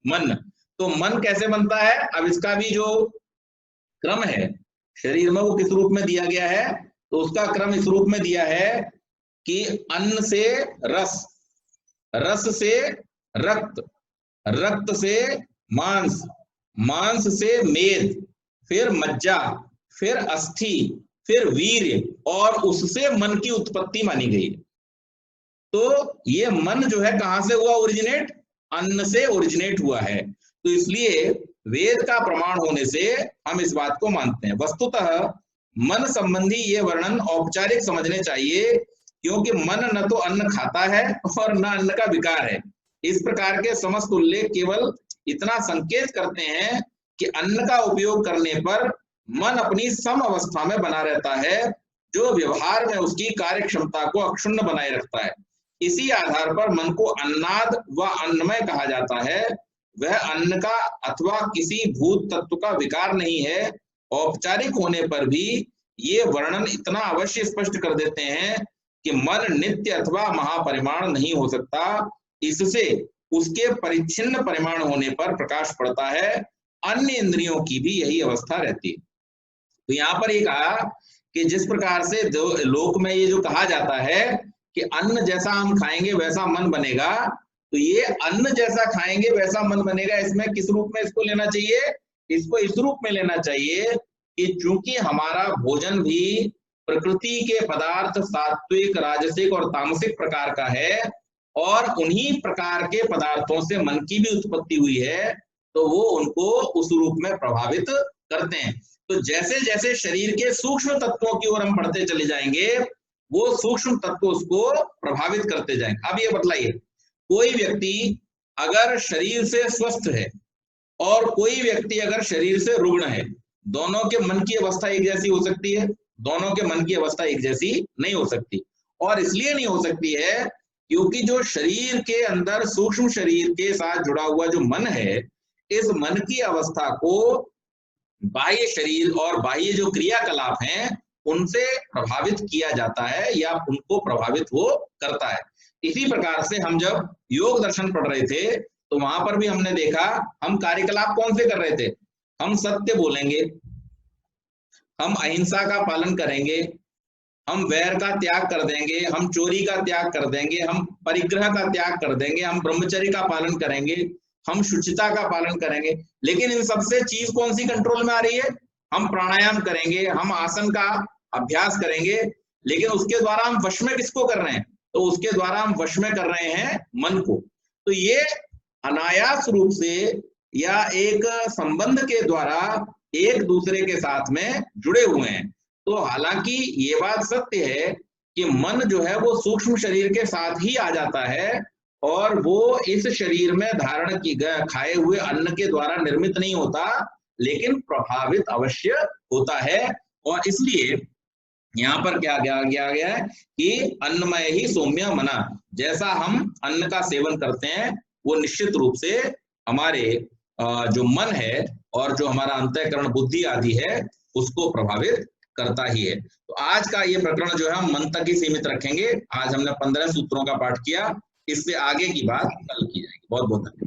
[SPEAKER 1] मन। तो मन कैसे बनता है? अब इसका भी जो क्रम है शरीर में वो किस रूप में दिया गया है, तो उसका क्रम इस रूप में दिया है कि अन्न से रस, रस से रक्त, रक्त से मांस, मांस से मेद, फिर मज्जा, फिर अस्थि, फिर वीर्य, और उससे मन की उत्पत्ति मानी गई। तो ये मन जो है कहां से हुआ ओरिजिनेट? अन्न से ओरिजिनेट हुआ है। तो इसलिए वेद का प्रमाण होने से हम इस बात को मानते हैं। वस्तुतः मन संबंधी ये वर्णन औपचारिक समझने चाहिए, क्योंकि मन न तो अन्न खाता है और न अन्न का विकार है। इस प्रकार के समस्त उल्लेख केवल इतना संकेत करते हैं कि अन्न का उपयोग करने पर मन अपनी सम अवस्था में बना रहता है, जो व्यवहार में उसकी कार्य क्षमता को अक्षुण्ण बनाए रखता है। इसी आधार पर मन को अन्नाद व अन्नमय कहा जाता है। वह अन्न का अथवा किसी भूत तत्व का विकार नहीं है। औपचारिक होने पर भी ये वर्णन इतना अवश्य स्पष्ट कर देते हैं कि मन नित्य अथवा महापरिमाण नहीं हो सकता। इससे उसके परिच्छिन्न परिमाण होने पर प्रकाश पड़ता है। अन्य इंद्रियों की भी यही अवस्था रहती है। तो यहाँ पर ये कहा कि जिस प्रकार से लोक में ये जो कहा जाता है कि अन्न जैसा हम खाएंगे वैसा मन बनेगा, तो ये अन्न जैसा खाएंगे वैसा मन बनेगा, इसमें किस रूप में इसको लेना चाहिए? इसको इस रूप में लेना चाहिए कि चूंकि हमारा भोजन भी प्रकृति के पदार्थ सात्विक, राजसिक और तामसिक प्रकार का है, और उन्हीं प्रकार के पदार्थों से मन की भी उत्पत्ति हुई है, तो वो उनको उस रूप में प्रभावित करते हैं। तो जैसे जैसे शरीर के सूक्ष्म तत्वों की ओर हम बढ़ते चले जाएंगे, वो सूक्ष्म तत्व उसको प्रभावित करते जाएंगे। अब ये बतलाइए, कोई व्यक्ति अगर शरीर से स्वस्थ है और कोई व्यक्ति अगर शरीर से रुग्ण है, दोनों के मन की अवस्था एक जैसी हो सकती है? दोनों के मन की अवस्था एक जैसी नहीं हो सकती। और इसलिए नहीं हो सकती है क्योंकि जो शरीर के अंदर सूक्ष्म शरीर के साथ जुड़ा हुआ जो मन है, इस मन की अवस्था को बाह्य शरीर और बाह्य जो क्रियाकलाप हैं उनसे प्रभावित किया जाता है या उनको प्रभावित वो करता है। इसी प्रकार से हम जब योग दर्शन पढ़ रहे थे तो वहां पर भी हमने देखा, हम कार्यकलाप कौन से कर रहे थे? हम सत्य बोलेंगे, हम अहिंसा का पालन करेंगे, हम वैर का त्याग कर देंगे, हम चोरी का त्याग कर देंगे, हम परिग्रह का त्याग कर देंगे, हम ब्रह्मचर्य का पालन करेंगे, हम शुचिता का पालन करेंगे। लेकिन इन सबसे चीज कौन सी कंट्रोल में आ रही है? हम प्राणायाम करेंगे, हम आसन का अभ्यास करेंगे, लेकिन उसके द्वारा हम वश में किसको कर रहे हैं? तो उसके द्वारा हम वश में कर रहे हैं मन को। तो ये अनायास रूप से या एक संबंध के द्वारा एक दूसरे के साथ में जुड़े हुए हैं। तो हालांकि ये बात सत्य है कि मन जो है वो सूक्ष्म शरीर के साथ ही आ जाता है और वो इस शरीर में धारण की गए खाए हुए अन्न के द्वारा निर्मित नहीं होता, लेकिन प्रभावित अवश्य होता है। और इसलिए यहाँ पर क्या गया है कि अन्नमय ही सौम्य मना, जैसा हम अन्न का सेवन करते हैं वो निश्चित रूप से हमारे जो मन है और जो हमारा अंतःकरण बुद्धि आदि है उसको प्रभावित करता ही है। तो आज का ये प्रकरण जो है हम मन तक ही सीमित रखेंगे। आज हमने 15 सूत्रों का पाठ किया, इससे आगे की बात कल की जाएगी। बहुत बहुत धन्यवाद।